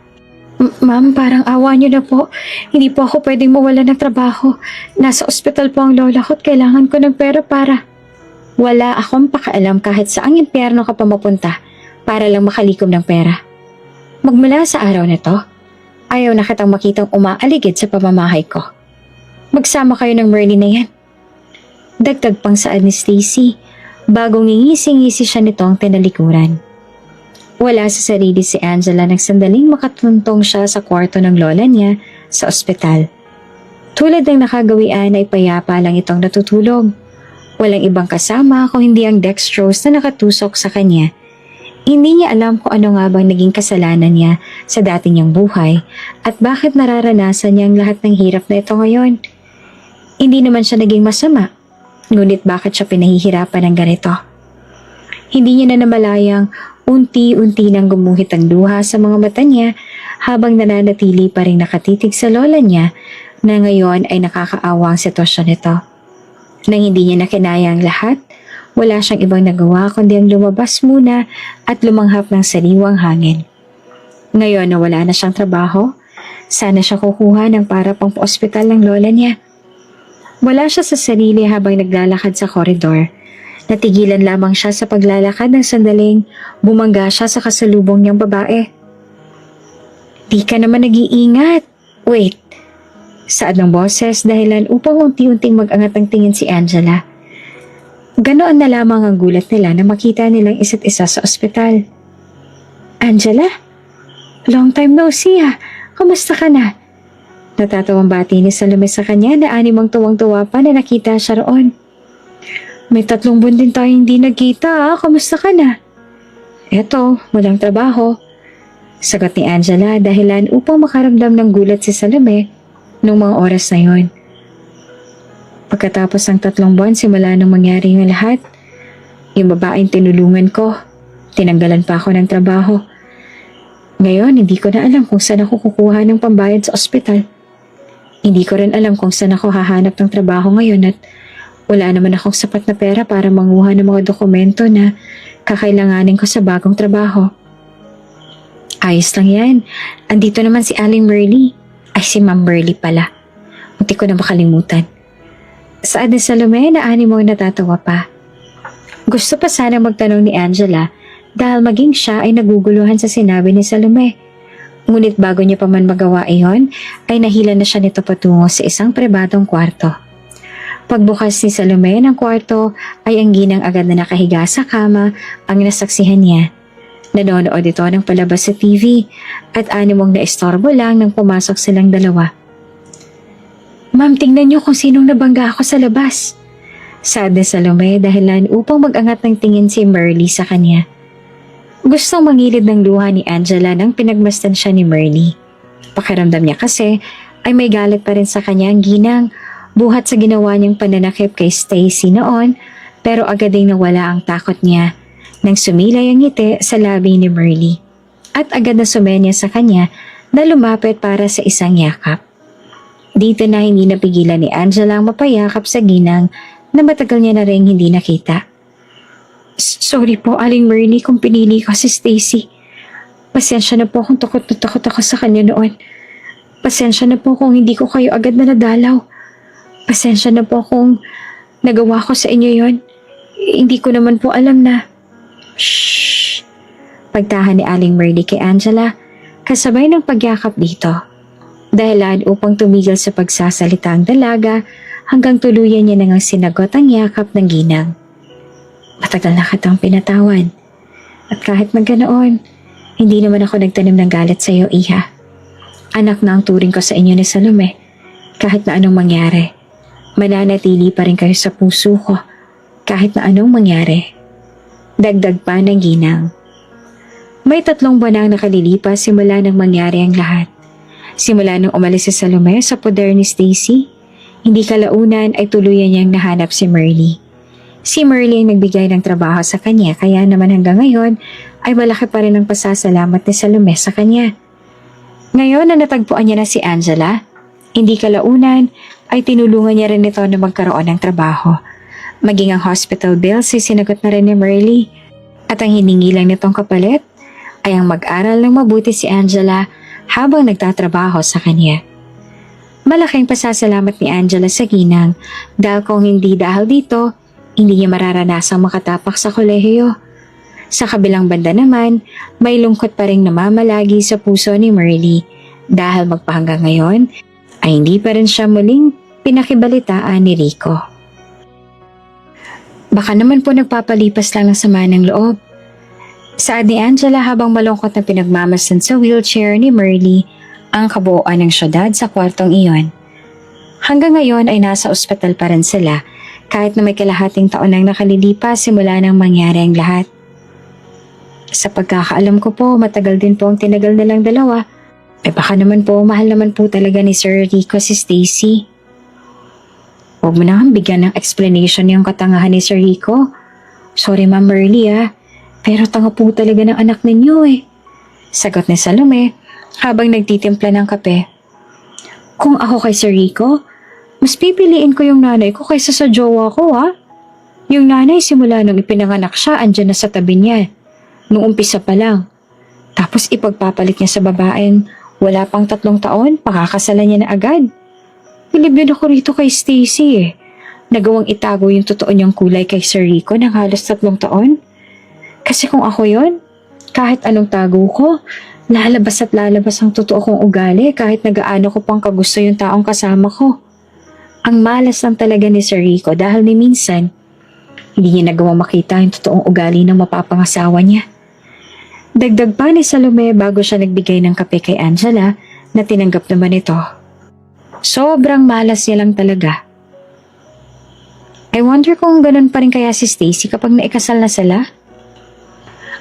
Ma'am, parang awa niyo na po. Hindi po ako pwedeng mawala ng trabaho. Nasa ospital po ang lola ko at kailangan ko ng pera para... Wala akong pakialam kahit saang impyerno ka pa mapunta para lang makalikom ng pera. Magmula sa araw na to, ayaw na kitang makitang umaaligid sa pamamahay ko. Magsama kayo ng Merly na yan. Dagdag pang saad ni Stacy, bago ngingisi-ngisi siya nitong tinalikuran. Wala sa sarili si Angela nang sandaling makatuntong siya sa kwarto ng lola niya sa ospital. Tulad ng nakagawian ay payapa lang itong natutulog. Walang ibang kasama kung hindi ang dextrose na nakatusok sa kanya. Hindi niya alam kung ano nga bang naging kasalanan niya sa dati niyang buhay at bakit nararanasan niya ang lahat ng hirap na ito ngayon. Hindi naman siya naging masama, ngunit bakit siya pinahihirapan ng ganito? Hindi niya na namalayang unti-unti nang gumuhit ang luha sa mga mata niya habang nananatili pa rin nakatitig sa lola niya na ngayon ay nakakaawa ang sitwasyon nito. Nang hindi niya nakinaya ang lahat, Wala siyang ibang nagawa kundi ang lumabas muna at lumanghap ng sariwang hangin. Ngayon na wala na siyang trabaho, sana siya kukuha ng para pang ospital ng lola niya. Wala siya sa sarili habang naglalakad sa koridor. Natigilan lamang siya sa paglalakad ng sandaling bumangga siya sa kasalubong niyang babae. Di ka naman nag-iingat. Wait. Saad ng boses dahilan upang unti-unting mag-angat ang tingin si Angela. Ganoon na lamang ang gulat nila na makita nilang isa't isa sa ospital. Angela? Long time no see ah. Kamusta ka na? Natatawang bati ni Salome sa kanya na animang tuwang-tuwa pa na nakita siya roon. May 3 buwan din tayong hindi nagkita ah. Kamusta ka na? Eto, walang trabaho. Sagot ni Angela dahilan upang makaramdam ng gulat si Salome nung mga oras na yon. Pagkatapos ng 3 buwan simula nung mangyari yung lahat, yung babaeng tinulungan ko, tinanggalan pa ako ng trabaho. Ngayon, hindi ko na alam kung saan ako kukuha ng pambayad sa ospital. Hindi ko rin alam kung saan ako hahanap ng trabaho ngayon at wala naman akong sapat na pera para manguha ng mga dokumento na kakailanganin ko sa bagong trabaho. Ayos lang yan. Andito naman si Aling Merly. Ay, si Ma'am Merly pala. Munti ko na makalimutan. Saad ni Salome na animo natatawa pa. Gusto pa sana magtanong ni Angela dahil maging siya ay naguguluhan sa sinabi ni Salome. Ngunit bago niya pa man magawa iyon, ay nahila na siya nito patungo sa isang pribadong kwarto. Pagbukas ni Salome ng kwarto ay ang ginang agad na nakahiga sa kama ang nasaksihan niya. Nanonood ito ng palabas sa TV at animong naistorbo lang nang pumasok silang dalawa. Ma'am, tingnan niyo kung sinong nabangga ako sa labas. Saad ni Salome dahilan upang mag-angat ng tingin si Merly sa kanya. Gustong mangilid ng luha ni Angela nang pinagmasdan siya ni Merly. Pakiramdam niya kasi ay may galit pa rin sa kanya ang ginang buhat sa ginawa niyang pananakip kay Stacy noon pero agad ding nawala ang takot niya nang sumilay ang ngiti sa labi ni Merly at agad na sumenya sa kanya na lumapit para sa isang yakap. Dito na hindi napigilan ni Angela ang mapayakap sa ginang na matagal niya na rin hindi nakita. Sorry po, Aling Merly, kung pinili ko si Stacy. Pasensya na po kung takot na takot ako sa kanya noon. Pasensya na po kung hindi ko kayo agad na nadalaw. Pasensya na po kung nagawa ko sa inyo yon. Hindi ko naman po alam na... Shhh! Pagtahan ni Aling Merly kay Angela, kasabay ng pagyakap dito. Dahilan upang tumigil sa pagsasalita ang dalaga hanggang tuluyan niya nang sinagot ang yakap ng ginang. Matagal na kitang pinatawan. At kahit magkanoon, hindi naman ako nagtanim ng galit sa iyo, Iha. Anak na ang turing ko sa inyo ni Salome. Kahit na anong mangyari, mananatili pa rin kayo sa puso ko kahit na anong mangyari. Dagdag pa ng ginang. May 3 buwan ang nakalilipas simula nang mangyari ang lahat. Simula nang umalis si Salome sa poder ni Stacy, hindi kalaunan ay tuluyan niyang nahanap si Merly. Si Merly ang nagbigay ng trabaho sa kanya kaya naman hanggang ngayon ay malaki pa rin ang pasasalamat ni Salome sa kanya. Ngayon na natagpuan niya na si Angela, hindi kalaunan ay tinulungan niya rin ito na magkaroon ng trabaho. Maging ang hospital bills ay sinagot na rin ni Merly at ang hiningi lang nitong kapalit ay ang mag-aral ng mabuti si Angela habang nagtatrabaho sa kanya. Malaking pasasalamat ni Angela sa ginang dahil kung hindi dahil dito, hindi niya mararanasang makatapak sa kolehiyo. Sa kabilang banda naman, may lungkot pa rin namamalagi sa puso ni Merly dahil magpahanggang ngayon ay hindi pa rin siya muling pinakibalitaan ni Rico. Baka naman po nagpapalipas lang ng sama ng loob. Saad ni Angela habang malungkot na pinagmamasdan sa wheelchair ni Merly ang kabuuan ng syudad sa kwartong iyon. Hanggang ngayon ay nasa ospital pa rin sila kahit na may kalahating taon nang nakalilipas simula nang mangyari ang lahat. Sa pagkakaalam ko po, matagal din po ang tinagal nilang dalawa. Baka naman po, mahal naman po talaga ni Sir Rico si Stacy. Huwag mo na kang bigyan ng explanation yung katangahan ni Sir Rico. Sorry Ma'am Merly pero tanga po talaga ng anak ninyo Sagot ni Salome habang nagtitimpla ng kape. Kung ako kay Sir Rico, mas pipiliin ko yung nanay ko kaysa sa jowa ko Yung nanay simula nung ipinanganak siya, andyan na sa tabi niya. Nung umpisa pa lang. Tapos ipagpapalit niya sa babaeng wala pang 3 taon, pakakasalan niya na agad. Bilib din ako rito kay Stacy eh. Nagawang itago yung totoo niyang kulay kay Sir Rico ng halos 3 taon. Kasi kung ako yon, kahit anong tago ko, lalabas at lalabas ang totoo kong ugali kahit nagaano ko pang kagusto yung taong kasama ko. Ang malas lang talaga ni Sir Rico dahil ni minsan, hindi niya nagawang makita yung totoong ugali ng mapapangasawa niya. Dagdag pa ni Salome bago siya nagbigay ng kape kay Angela na tinanggap naman ito. Sobrang malas niya lang talaga. I wonder kung ganun pa rin kaya si Stacy kapag naikasal na sila?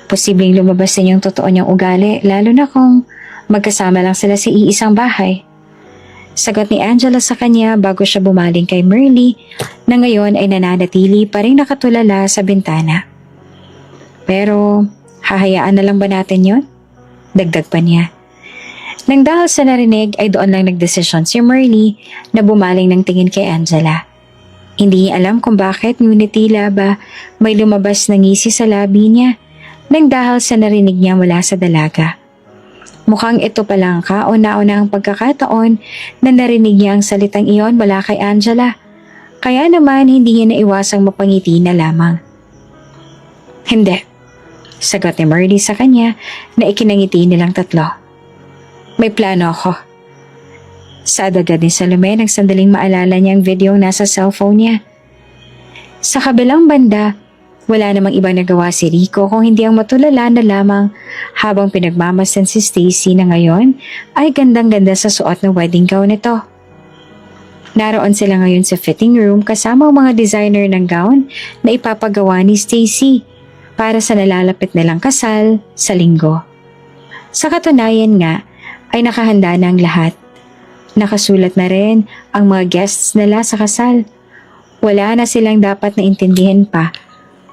Posibleng lumabas din yung totoo niyang ugali, lalo na kung magkasama lang sila sa iisang bahay. Sagot ni Angela sa kanya bago siya bumaling kay Merly na ngayon ay nananatili pa rin nakatulala sa bintana. Pero hahayaan na lang ba natin yon? Dagdag pa niya. Nang dahil sa narinig ay doon lang nagdesisyon si Merly na bumaling ng tingin kay Angela. Hindi niya alam kung bakit, ngunit tila ba may lumabas na ngisi sa labi niya nang dahil sa narinig niya mula sa dalaga. Mukhang ito palang kauna-una ang pagkakataon na narinig niya ang salitang iyon mula kay Angela. Kaya naman hindi niya naiwasang mapangiti na lamang. Hindi, sagot ni Merly sa kanya na ikinangiti nilang tatlo. May plano ako. Saad agad ni Salome nang sandaling maalala niya ang video nasa cellphone niya. Sa kabilang banda, wala namang ibang nagawa si Rico kung hindi ang matulala na lamang habang pinagmamasdan si Stacy na ngayon ay gandang-ganda sa suot ng wedding gown nito. Naroon sila ngayon sa fitting room kasama ang mga designer ng gown na ipapagawa ni Stacy para sa nalalapit nilang kasal sa linggo. Sa katunayan nga ay nakahanda na ang lahat. Nakasulat na rin ang mga guests nila sa kasal. Wala na silang dapat na intindihin pa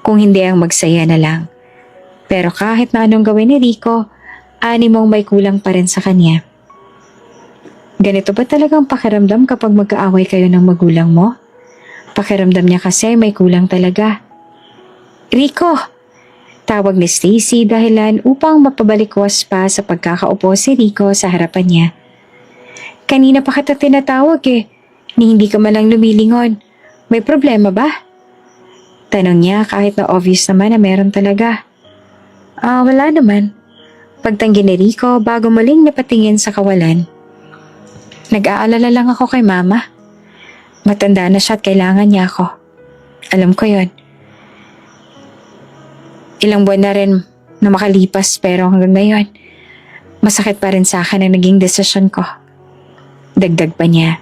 kung hindi ang magsaya na lang. Pero kahit na anong gawin ni Rico, animong may kulang pa rin sa kanya. Ganito ba talagang pakiramdam kapag magkaaway kayo ng magulang mo? Pakiramdam niya kasi may kulang talaga. Rico! Tawag ni Stacy dahilan upang mapabalikwas pa sa pagkakaupo si Rico sa harapan niya. Kanina pa kita tinatawag eh, ni hindi ka malang lumilingon. May problema ba? Tanong niya kahit na obvious naman na meron talaga. Wala naman. Pagtanggi ni Rico bago muling napatingin sa kawalan. Nag-aalala lang ako kay mama. Matanda na siya at kailangan niya ako. Alam ko yon. Ilang buwan na rin na makalipas pero hanggang ngayon, masakit pa rin sa akin ang naging desisyon ko. Dagdag pa niya.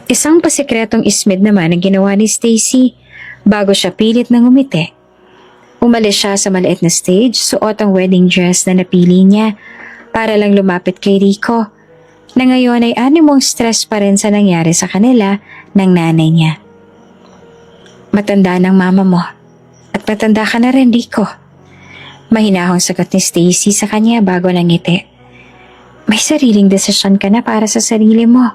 Isang pasikretong ismid naman ang ginawa ni Stacy bago siya pilit na ngumiti. Umalis siya sa maliit na stage, suot ang wedding dress na napili niya para lang lumapit kay Rico na ngayon ay animong stress pa rin sa nangyari sa kanila ng nanay niya. Matanda ng mama mo at matanda ka na rin, Rico. Mahinahong sagot ni Stacy sa kanya bago nangiti. May sariling desisyon ka na para sa sarili mo.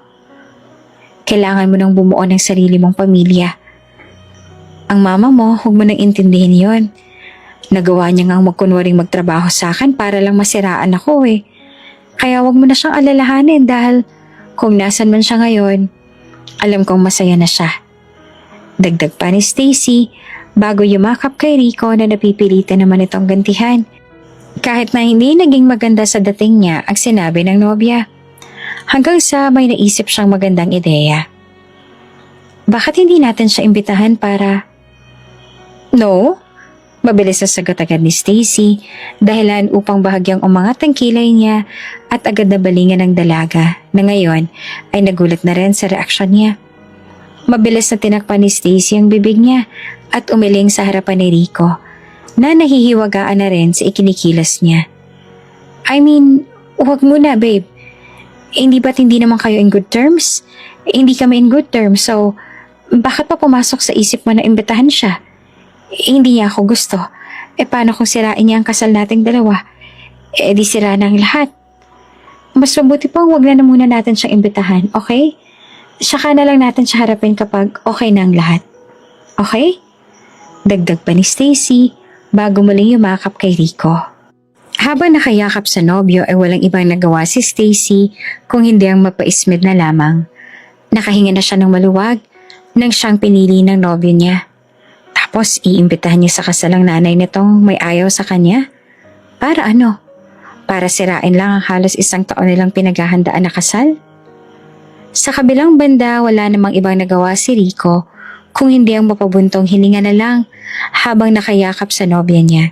Kailangan mo nang bumuo ng sarili mong pamilya. Ang mama mo, huwag mo nang intindihin yon. Nagawa niya ngang magkunwaring magtrabaho sa akin para lang masiraan ako eh. Kaya huwag mo na siyang alalahanin dahil kung nasan man siya ngayon, alam kong masaya na siya. Dagdag pa ni Stacy bago yumakap kay Rico na napipilitan naman itong gantihan. Kahit na hindi naging maganda sa dating niya ang sinabi ng nobya. Hanggang sa may naisip siyang magandang ideya. Bakit hindi natin siya imbitahan para... No? Mabilis na sagot agad ni Stacy dahilan upang bahagyang umangat ang kilay niya at agad na balingan ng dalaga na ngayon ay nagulat na rin sa reaksyon niya. Mabilis na tinakpan ni Stacy ang bibig niya at umiling sa harapan ni Rico na nahihiwagaan na rin sa ikinikilos niya. I mean, huwag muna babe. Hindi ba't hindi naman kayo in good terms? Hindi kami in good terms, so bakit pa pumasok sa isip mo na imbitahan siya? Hindi niya ako gusto. Paano kung sirain niya ang kasal nating dalawa? Di sira na ang lahat. Mas mabuti pang wag na muna natin siyang imbitahan, okay? Saka na lang natin siya harapin kapag okay na ang lahat. Okay? Dagdag pa ni Stacy bago muling yumakap kay Rico. Habang nakayakap sa nobyo ay walang ibang nagawa si Stacy kung hindi ang mapaismid na lamang. Nakahinga na siya ng maluwag nang siyang pinili ng nobyo niya. Tapos iimbitahan niya sa kasalang nanay nitong may ayaw sa kanya. Para ano? Para sirain lang ang halos 1 taon nilang pinaghahandaan na kasal? Sa kabilang banda, wala namang ibang nagawa si Rico kung hindi ang mapabuntong hininga na lang habang nakayakap sa nobya niya.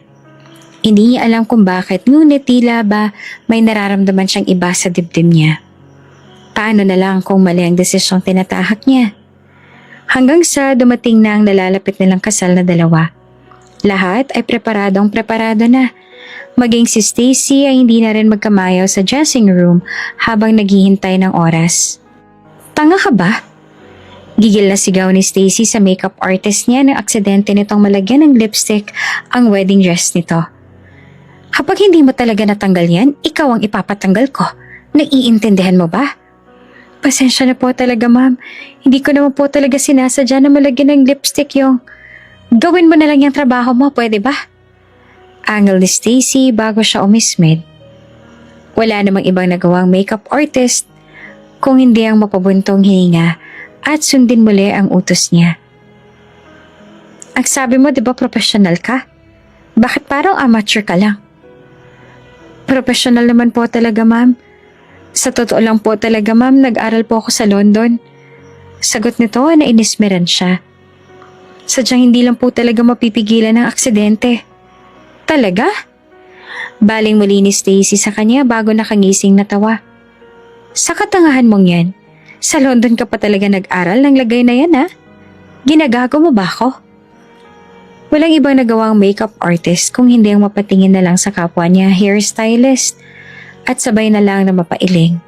Hindi niya alam kung bakit, ngunit tila ba may nararamdaman siyang iba sa dibdib niya. Paano na lang kung mali ang desisyong tinatahak niya? Hanggang sa dumating na ang nalalapit nilang kasal na dalawa. Lahat ay preparado na. Maging si Stacy ay hindi na rin magkamayaw sa dressing room habang naghihintay ng oras. Tanga ka ba? Gigil na sigaw ni Stacy sa makeup artist niya nang aksidente nitong malagyan ng lipstick ang wedding dress nito. Kapag hindi mo talaga natanggal yan, ikaw ang ipapatanggal ko. Naiintindihan mo ba? Pasensya na po talaga, ma'am. Hindi ko naman po talaga sinasadya na malagyan ng lipstick yung... Gawin mo na lang yung trabaho mo, pwede ba? Angle ni Stacy bago siya umismid. Wala namang ibang nagawang makeup artist kung hindi ang mapabuntong hininga at sundin muli ang utos niya. Ang sabi mo, di ba professional ka? Bakit parang amateur ka lang? Professional naman po talaga, ma'am. Sa totoo lang po talaga, ma'am, nag-aral po ako sa London. Sagot nito na inismeran siya. Sadyang hindi lang po talaga mapipigilan ng aksidente. Talaga? Baling muli ni Stacy sa kanya bago nakangising na tawa. Sa katangahan mong yan, sa London ka pa talaga nag-aral ng lagay na yan, ha? Ginagago mo ba ako? Walang ibang nagawang makeup artist kung hindi ang mapatingin na lang sa kapwa niya hairstylist at sabay na lang na mapailing.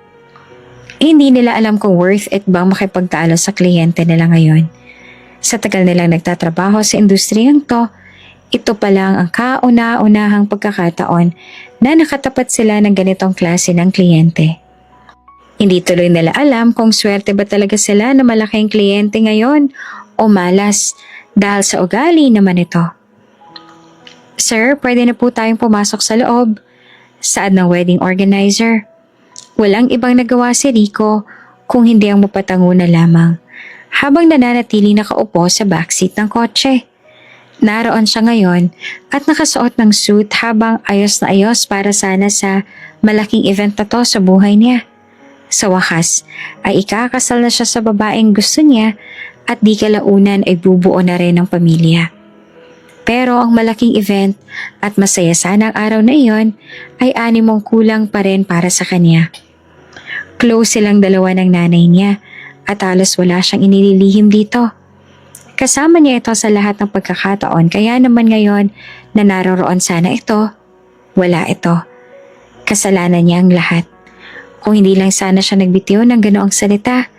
Hindi nila alam kung worth it bang makipagtalo sa kliyente nila ngayon. Sa tagal nilang nagtatrabaho sa industriyang to, ito pa lang ang kauna-unahang pagkakataon na nakatapat sila ng ganitong klase ng kliyente. Hindi tuloy nila alam kung swerte ba talaga sila na malaking kliyente ngayon o malas dahil sa ugali naman ito. Sir, pwede na po tayong pumasok sa loob. Saad ng wedding organizer. Walang ibang nagawa si Rico kung hindi ang mapatango na lamang habang nananatili nakaupo sa backseat ng kotse. Naroon siya ngayon at nakasuot ng suit habang ayos na ayos para sana sa malaking event na to sa buhay niya. Sa wakas ay ikakasal na siya sa babaeng gusto niya at di kalaunan ay bubuo na rin ng pamilya. Pero ang malaking event at masaya sana ang araw na iyon ay animong kulang pa rin para sa kanya. Close silang dalawa ng nanay niya at halos wala siyang inililihim dito. Kasama niya ito sa lahat ng pagkakataon kaya naman ngayon na naroroon sana ito, wala ito. Kasalanan niya ang lahat. Kung hindi lang sana siya nagbitiw ng ganoong salita,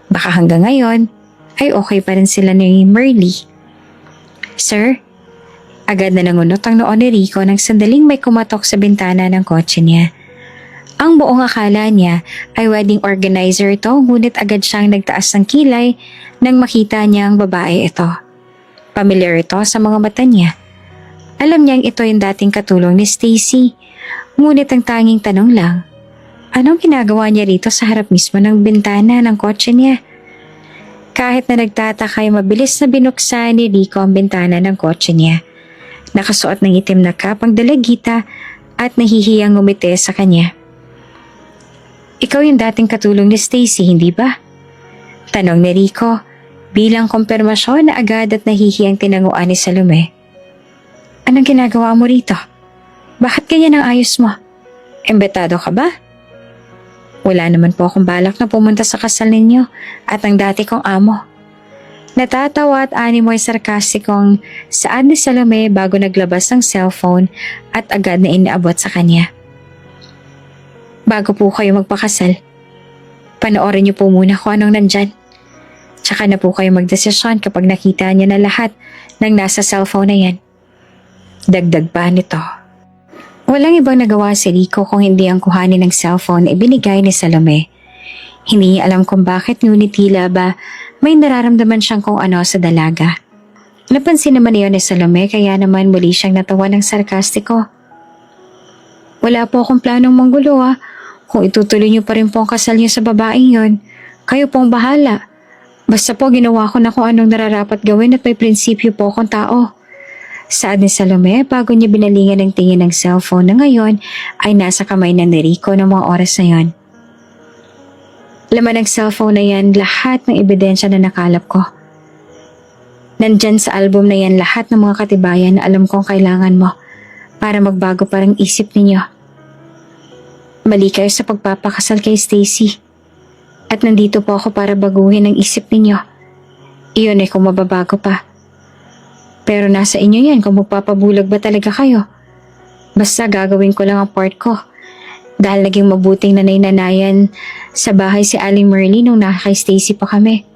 baka hanggang ngayon ay okay pa rin sila ni Merly. Sir, agad na nangunot ang noon ni Rico nang sandaling may kumatok sa bintana ng kotse niya. Ang buong akala niya ay wedding organizer ito ngunit agad siyang nagtaas ng kilay nang makita niya ang babae ito. Pamilyar ito sa mga mata niya. Alam niyang ito yung dating katulong ni Stacy, ngunit ang tanging tanong lang, anong ginagawa niya rito sa harap mismo ng bintana ng kotse niya? Kahit na nagtataka ay mabilis na binuksan ni Rico ang bintana ng kotse niya. Nakasuot ng itim na cap ang dalagita at nahihiyang ngumiti sa kanya. Ikaw yung dating katulong ni Stacy, hindi ba? Tanong ni Rico bilang kumpirmasyon na agad at nahihiyang tinanguan ni Salome. Anong ginagawa mo rito? Bakit ganyan ang ayos mo? Embetado ka ba? Wala naman po akong balak na pumunta sa kasal ninyo at ang dati kong amo. Natatawa at animo ay sarkastikong saad ni Salome bago naglabas ng cellphone at agad na inaabot sa kanya. Bago po kayo magpakasal, panoorin niyo po muna kung anong nandyan. Tsaka na po kayo magdesisyon kapag nakita niya na lahat ng nasa cellphone na yan. Dagdag pa nito. Walang ibang nagawa si Rico kung hindi ang kuhanin ng cellphone na ibinigay ni Salome. Hindi niya alam kung bakit ngunit tila ba may nararamdaman siyang kung ano sa dalaga. Napansin naman niyo ni Salome kaya naman muli siyang natawa ng sarkastiko. Wala po akong planong manggulo Kung itutuloy niyo pa rin po ang kasal niyo sa babaeng yon, kayo pong bahala. Basta po ginawa ko na kung anong nararapat gawin at may prinsipyo po akong tao. Saad ni Salome bago niya binalingan ng tingin ng cellphone na ngayon ay nasa kamay na ni Rico ng mga oras na yon. Laman ng cellphone na yan lahat ng ebidensya na nakalap ko. Nandyan sa album na yan lahat ng mga katibayan na alam kong kailangan mo para magbago parang isip ninyo. Mali kayo sa pagpapakasal kay Stacy. At nandito po ako para baguhin ang isip ninyo. Iyon ay kung mababago pa. Pero nasa inyo yan kung magpapabulag ba talaga kayo. Basta gagawin ko lang ang part ko. Dahil naging mabuting nanay-nanayan sa bahay si Aling Merly nung naka kay Stacy pa kami.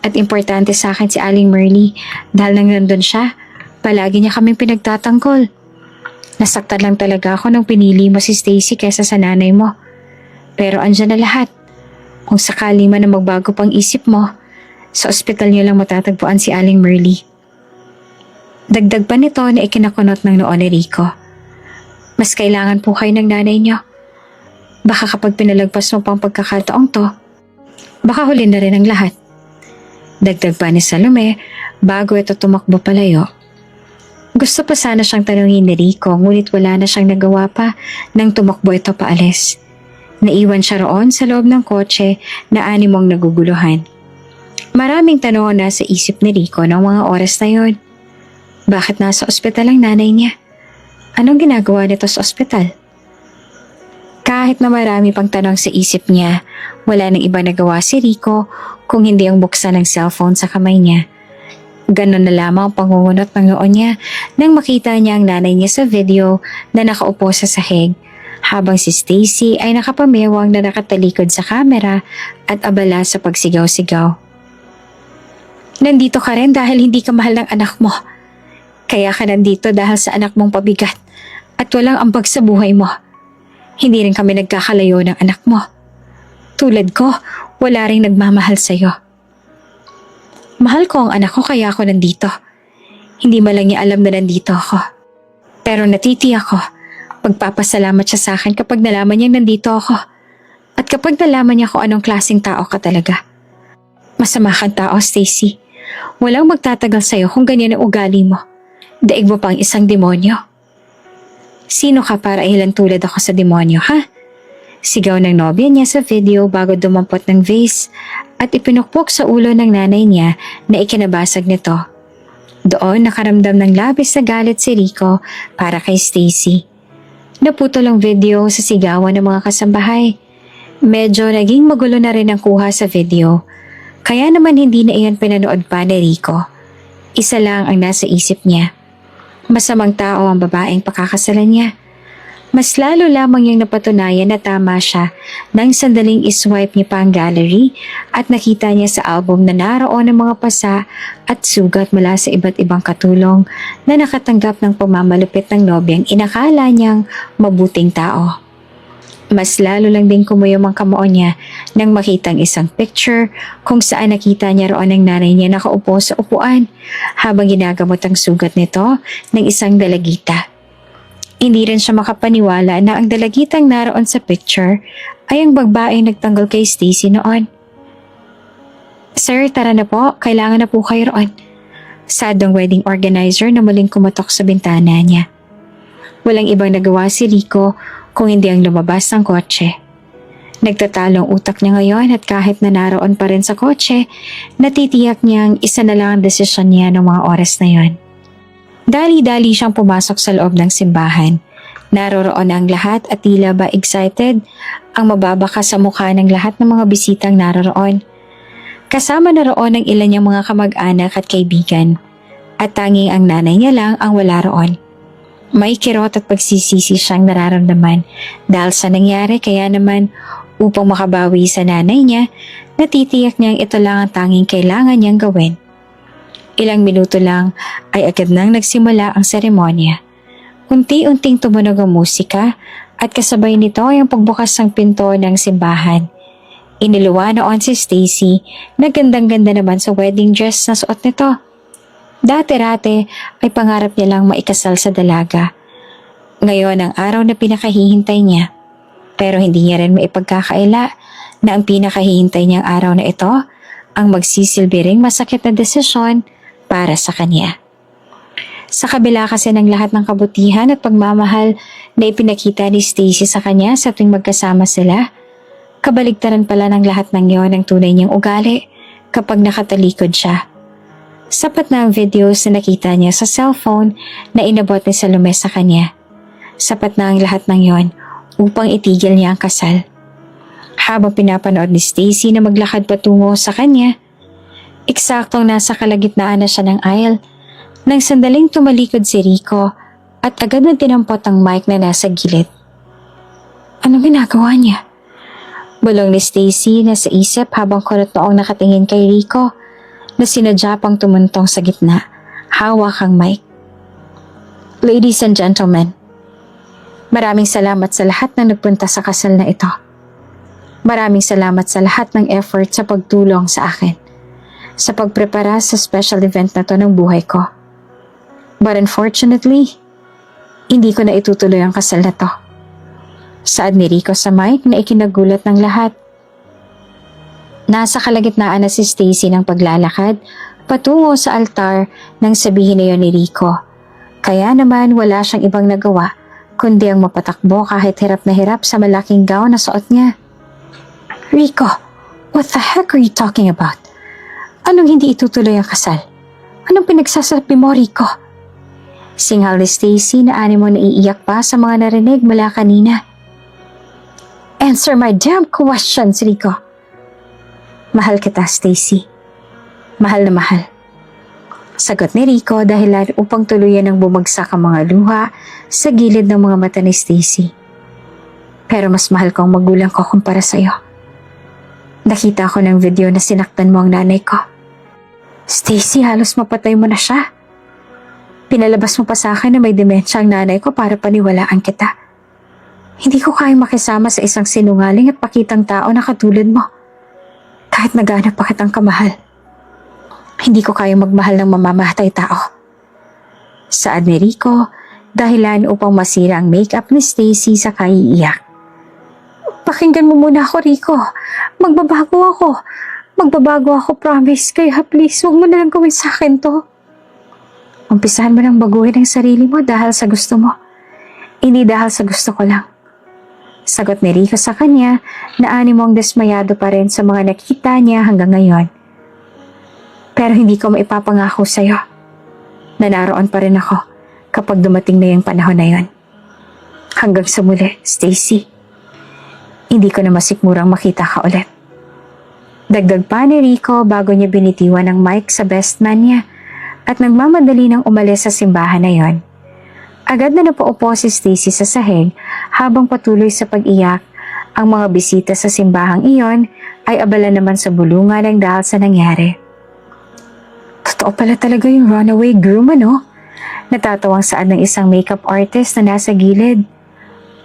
At importante sa akin si Aling Merly dahil nang nandun siya, palagi niya kaming pinagtatanggol. Nasaktan lang talaga ako nung pinili mo si Stacy kaysa sa nanay mo. Pero andyan na lahat. Kung sakali man na magbago pang isip mo, sa ospital niyo lang matatagpuan si Aling Merly. Dagdag pa nito na ikinakunot ng noon ni Rico. Mas kailangan po kayo ng nanay niyo. Baka kapag pinalagpas mo pang pagkakataong to, baka huli na rin ang lahat. Dagdag pa ni Salome bago ito tumakbo palayo. Gusto pa sana siyang tanungin ni Rico ngunit wala na siyang nagawa pa nang tumakbo ito paalis. Naiwan siya roon sa loob ng kotse na animong naguguluhan. Maraming tanong na sa isip ni Rico ng mga oras na yon. Bakit nasa ospital ang nanay niya? Anong ginagawa nito sa ospital? Kahit na marami pang tanong sa isip niya, wala nang iba nagawa si Rico kung hindi ang buksan ng cellphone sa kamay niya. Ganon na lamang ang pangungunot ng noon niya nang makita niya ang nanay niya sa video na nakaupo sa sahig, habang si Stacy ay nakapamewang na nakatalikod sa kamera at abala sa pagsigaw-sigaw. Nandito ka rin dahil hindi ka mahal ng anak mo. Kaya ka nandito dahil sa anak mong pabigat at walang ambag sa buhay mo. Hindi rin kami nagkakalayo ng anak mo. Tulad ko, wala ring nagmamahal sa'yo. Mahal ko ang anak ko kaya ako nandito. Hindi man lang niya alam na nandito ako. Pero natitiyak ko, magpapasalamat siya sa akin kapag nalaman niyang nandito ako. At kapag nalaman niya kung anong klaseng tao ka talaga. Masama kang tao, Stacy. Walang magtatagal sa'yo kung ganyan ang ugali mo. Daig mo pang isang demonyo. Sino ka para ilan tulad ako sa demonyo, ha? Sigaw ng nobya niya sa video bago dumampot ng vase at ipinukpok sa ulo ng nanay niya na ikinabasag nito. Doon nakaramdam ng labis na galit si Rico para kay Stacy. Naputol ang video sa sigawan ng mga kasambahay. Medyo naging magulo na rin ang kuha sa video. Kaya naman hindi na iyon pinanood pa ni Rico. Isa lang ang nasa isip niya. Masamang tao ang babaeng pakakasalan niya. Mas lalo lamang niyang napatunayan na tama siya nang sandaling iswipe niya pa ang gallery at nakita niya sa album na naroon ang mga pasa at sugat mula sa iba't ibang katulong na nakatanggap ng pamamalupit ng nobyang inakala niyang mabuting tao. Mas lalo lang din kumuyom ang kamao niya nang makitang isang picture kung saan nakita niya roon ang nanay niya nakaupo sa upuan habang ginagamot ang sugat nito ng isang dalagita. Hindi rin siya makapaniwala na ang dalagitang naroon sa picture ay ang babaeng nagtanggol kay Stacy noon. Sir, tara na po. Kailangan na po kayo roon. Sad ang wedding organizer na muling kumatok sa bintana niya. Walang ibang nagawa si Rico kung hindi ang lumabas ng kotse. Nagtatalong utak niya ngayon at kahit na naroon pa rin sa kotse, natitiyak niyang isa na lang ang desisyon niya ng mga oras na yon. Dali-dali siyang pumasok sa loob ng simbahan. Naroroon ang lahat at tila ba excited ang mababaka sa mukha ng lahat ng mga bisitang naroroon. Kasama na roon ang ilan niyang mga kamag-anak at kaibigan. At tanging ang nanay niya lang ang wala roon. May kirot at pagsisisi siyang nararamdaman dahil sa nangyari kaya naman upang makabawi sa nanay niya, natitiyak niyang ito lang ang tanging kailangan niyang gawin. Ilang minuto lang ay agad nang nagsimula ang seremonya. Unti-unting tumunog ang musika at kasabay nito ay ang pagbukas ng pinto ng simbahan. Iniluwa noon si Stacy na gandang-ganda naman sa wedding dress na suot nito. Dati-rate ay pangarap niya lang maikasal sa dalaga. Ngayon ang araw na pinakahihintay niya. Pero hindi niya rin maipagkakaila na ang pinakahihintay niyang araw na ito ang magsisilbi ring masakit na desisyon para sa kanya. Sa kabila kasi ng lahat ng kabutihan at pagmamahal na ipinakita ni Stacy sa kanya sa tuwing magkasama sila, kabaligtaran pala ng lahat ng yon ang tunay niyang ugali kapag nakatalikod siya. Sapat na ang videos na nakita niya sa cellphone na inabot ni Salome sa kanya. Sapat na ang lahat ng yon upang itigil niya ang kasal. Habang pinapanood ni Stacy na maglakad patungo sa kanya, eksaktong nasa kalagitnaan na siya ng aisle nang sandaling tumalikod si Rico at agad na tinampot ang mic na nasa gilid. Anong ginagawa niya? Bulong ni Stacy na sa isip habang kulot noong nakatingin kay Rico na sinadya pang tumuntong sa gitna, hawak ang mic. Ladies and gentlemen, maraming salamat sa lahat na nagpunta sa kasal na ito. Maraming salamat sa lahat ng effort sa pagtulong sa akin, sa pagprepara sa special event na to ng buhay ko. But unfortunately, hindi ko na itutuloy ang kasal na to. Saad ni Rico sa mic na ikinagulat ng lahat. Nasa kalagitnaan na si Stacy ng paglalakad patungo sa altar nang sabihin na yon ni Rico. Kaya naman wala siyang ibang nagawa kundi ang mapatakbo kahit hirap na hirap sa malaking gown na suot niya. Rico, what the heck are you talking about? Anong hindi itutuloy ang kasal? Anong pinagsasabi mo, Rico? Singhal ni Stacy na animo na iiyak pa sa mga narinig mula kanina. Answer my damn questions, Rico. Mahal kita, Stacy. Mahal na mahal. Sagot ni Rico dahilan upang tuluyan ng bumagsak ang mga luha sa gilid ng mga mata ni Stacy. Pero mas mahal ko ang magulang ko kumpara sa'yo. Nakita ko ng video na sinaktan mo ang nanay ko. Stacy, halos mapatay mo na siya. Pinalabas mo pa sa akin na may demensya ang nanay ko para paniwalaan kita. Hindi ko kayang makisama sa isang sinungaling at pakitang tao na katulad mo. Kahit naghanap pa kitang kamahal. Hindi ko kayang magmahal ng mamamatay tao. Saad ni Rico, dahilan upang masira ang makeup ni Stacy sa kaiiyak. Pakinggan mo muna ako, Rico. Magbabago ako. Magbabago ako, promise. Kaya please, huwag mo na lang gawin sa akin to. Umpisahan mo nang baguhin ang sarili mo dahil sa gusto mo. Hindi dahil sa gusto ko lang. Sagot ni Rico sa kanya na animong dismayado pa rin sa mga nakita niya hanggang ngayon. Pero hindi ko maipapangako sa'yo na naroon pa rin ako kapag dumating na yung panahon na yon. Hanggang sa muli, Stacy. Hindi ko na masikmurang makita ka ulit. Dagdag pa ni Rico bago niya binitiwan ang mic sa best man niya at nagmamadali ng umalis sa simbahan na yon. Agad na napaupo si Stacy sa sahig habang patuloy sa pag-iyak. Ang mga bisita sa simbahang iyon ay abala naman sa bulungan ng dahil sa nangyari. Totoo pala talaga yung runaway groom, ano? Natatawang saad ng isang makeup artist na nasa gilid.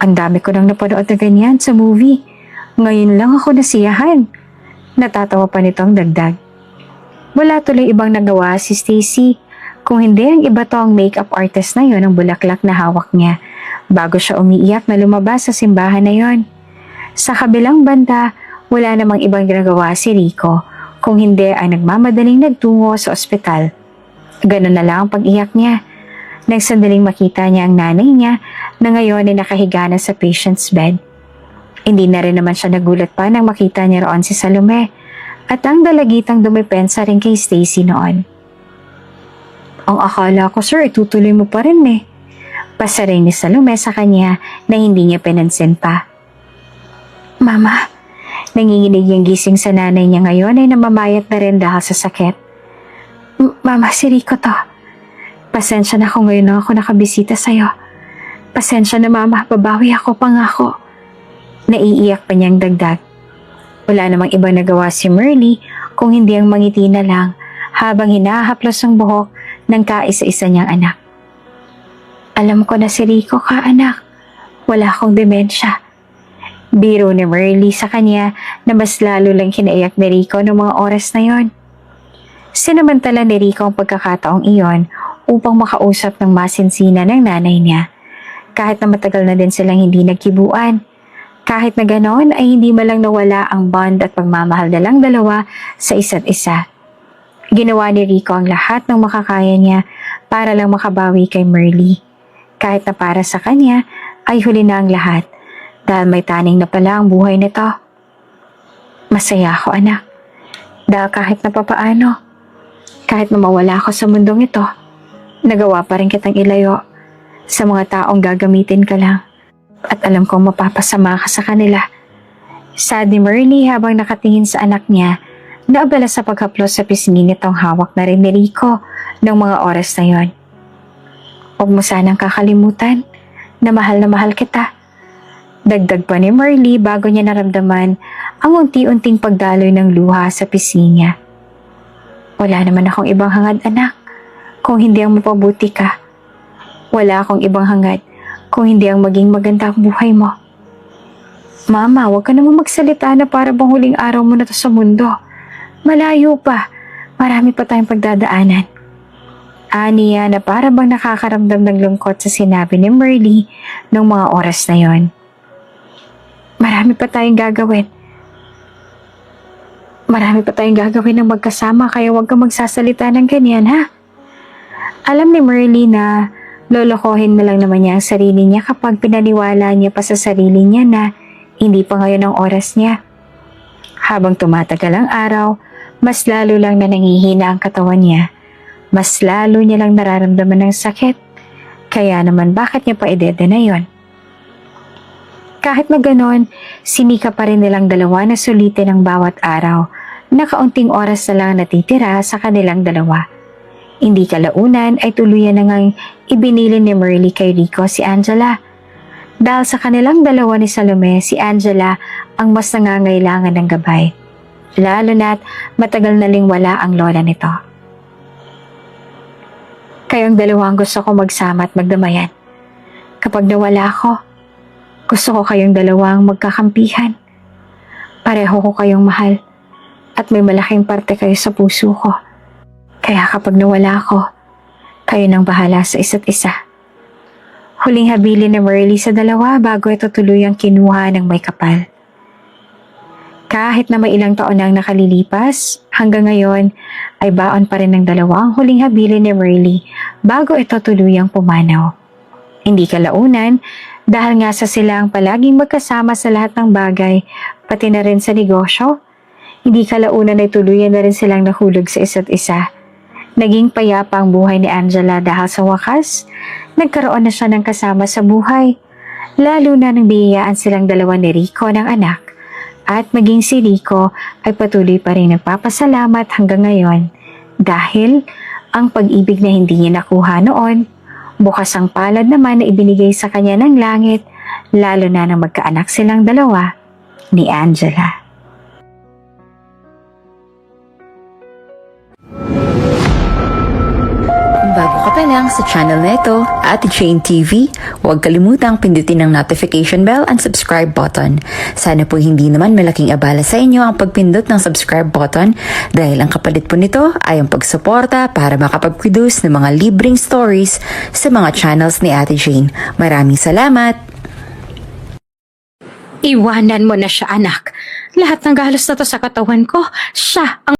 Ang dami ko nang napanood na ganyan sa movie. Ngayon lang ako nasiyahan. Natatawa pa nitong dagdag. Wala tuloy ibang nagawa si Stacy. Kung hindi ang iba to ang makeup artist na yon ang bulaklak na hawak niya bago siya umiiyak na lumabas sa simbahan na yon. Sa kabilang banda, wala namang ibang ginagawa si Rico kung hindi ay nagmamadaling nagtungo sa ospital. Ganun na lang ang pag-iyak niya. Nang sandaling makita niya ang nanay niya na ngayon ay nakahiga na sa patient's bed. Hindi na rin naman siya nagulat pa nang makita niya roon si Salome at ang dalagitang dumipensa rin kay Stacy noon. Ang akala ko, sir, itutuloy mo pa rin eh. Pasaring ni Salome sa kanya na hindi niya pinansin pa. Mama, nanginginig yung gising sa nanay niya ngayon ay namamayat na rin dahil sa sakit. Mama, si Rico to. Pasensya na kung ngayon ako nakabisita sa'yo. Pasensya na mama, babawi ako pangako. Naiiyak pa niyang dagdag. Wala namang ibang nagawa si Merly kung hindi ang mangiti na lang habang hinahaplos ang buhok ng kaisa-isa niyang anak. Alam ko na si Rico ka, anak. Wala akong demensya. Biro ni Merly sa kanya na mas lalo lang hinaiyak ni Rico noong mga oras na yon. Sinamantala ni Rico ang pagkakataong iyon upang makausap ng masinsina ng nanay niya. Kahit na matagal na din silang hindi nagkibuan. Kahit na ganoon ay hindi malang nawala ang bond at pagmamahal nilang dalawa sa isa't isa. Ginawa ni Rico ang lahat ng makakaya niya para lang makabawi kay Merly. Kahit na para sa kanya ay huli na ang lahat dahil may taning na pala ang buhay nito. Masaya ako, anak. Dahil kahit na papaano, kahit na mawala ako sa mundong ito, nagawa pa rin kitang ilayo sa mga taong gagamitin ka lang. At alam kong mapapasama ka sa kanila. Sad ni Merly habang nakatingin sa anak niya na abala sa paghaplos sa pisngi nitong hawak na rin ni Rico ng mga oras na yon. Huwag mo sanang kakalimutan na mahal kita. Dagdag pa ni Merly bago niya naramdaman ang unti-unting pagdaloy ng luha sa pisngi niya. Wala naman akong ibang hangad, anak, kung hindi ang mapabuti ka. Wala akong ibang hangad kung hindi ang maging maganda ang buhay mo. Mama, huwag ka naman magsalita na para bang huling araw mo na to sa mundo. Malayo pa. Marami pa tayong pagdadaanan. Aniya na para bang nakakaramdam ng lungkot sa sinabi ni Merly noong mga oras na yon. Marami pa tayong gagawin. Marami pa tayong gagawin ng magkasama kaya huwag kang magsasalita ng ganyan, ha? Alam ni Merly na lolokohin na lang naman niya ang sarili niya kapag pinaniwala niya pa sa sarili niya na hindi pa ngayon ang oras niya. Habang tumatagal ang araw, mas lalo lang na nangihina ang katawan niya. Mas lalo niya lang nararamdaman ng sakit. Kaya naman bakit niya pa idede na yon? Kahit na ganon, sinika pa rin nilang dalawa na sulitin ang bawat araw na kaunting oras na lang natitira sa kanilang dalawa. Hindi kalaunan ay tuluyan na ngang ibinili ni Merly kay Rico si Angela. Dahil sa kanilang dalawa ni Salome, si Angela ang mas nangangailangan ng gabay. Lalo na't matagal na ling wala ang lola nito. Kayong dalawang gusto ko magsama at magdamayan. Kapag nawala ako, gusto ko kayong dalawang magkakampihan. Pareho ko kayong mahal at may malaking parte kayo sa puso ko. Kaya kapag nawala ako, kayo nang bahala sa isa't isa. Huling habilin ni Merly sa dalawa bago ito tuluyang kinuha ng may kapal. Kahit na may ilang taon nang nakalilipas, hanggang ngayon ay baon pa rin ng dalawa ang huling habilin ni Merly bago ito tuluyang pumanaw. Hindi kalaunan dahil nga sa silang palaging magkasama sa lahat ng bagay, pati na rin sa negosyo, hindi kalaunan ay tuluyan na rin silang nahulog sa isa't isa. Naging payapa ang buhay ni Angela dahil sa wakas, nagkaroon na siya ng kasama sa buhay. Lalo na nang biyayaan silang dalawa ni Rico ng anak. At maging si Rico ay patuloy pa rin nagpapasalamat hanggang ngayon dahil ang pag-ibig na hindi niya nakuha noon, bukas ang palad naman na ibinigay sa kanya ng langit, lalo na nang magkaanak silang dalawa ni Angela. Bago ka pa lang sa channel na ito, Ate Jane TV, huwag kalimutang pindutin ang notification bell and subscribe button. Sana po hindi naman malaking abala sa inyo ang pagpindot ng subscribe button dahil ang kapalit po nito ay ang pagsuporta para makapag-produce ng mga libreng stories sa mga channels ni Ate Jane. Maraming salamat! Iwanan mo na siya, anak. Lahat ng galos na to sa katawan ko, siya ang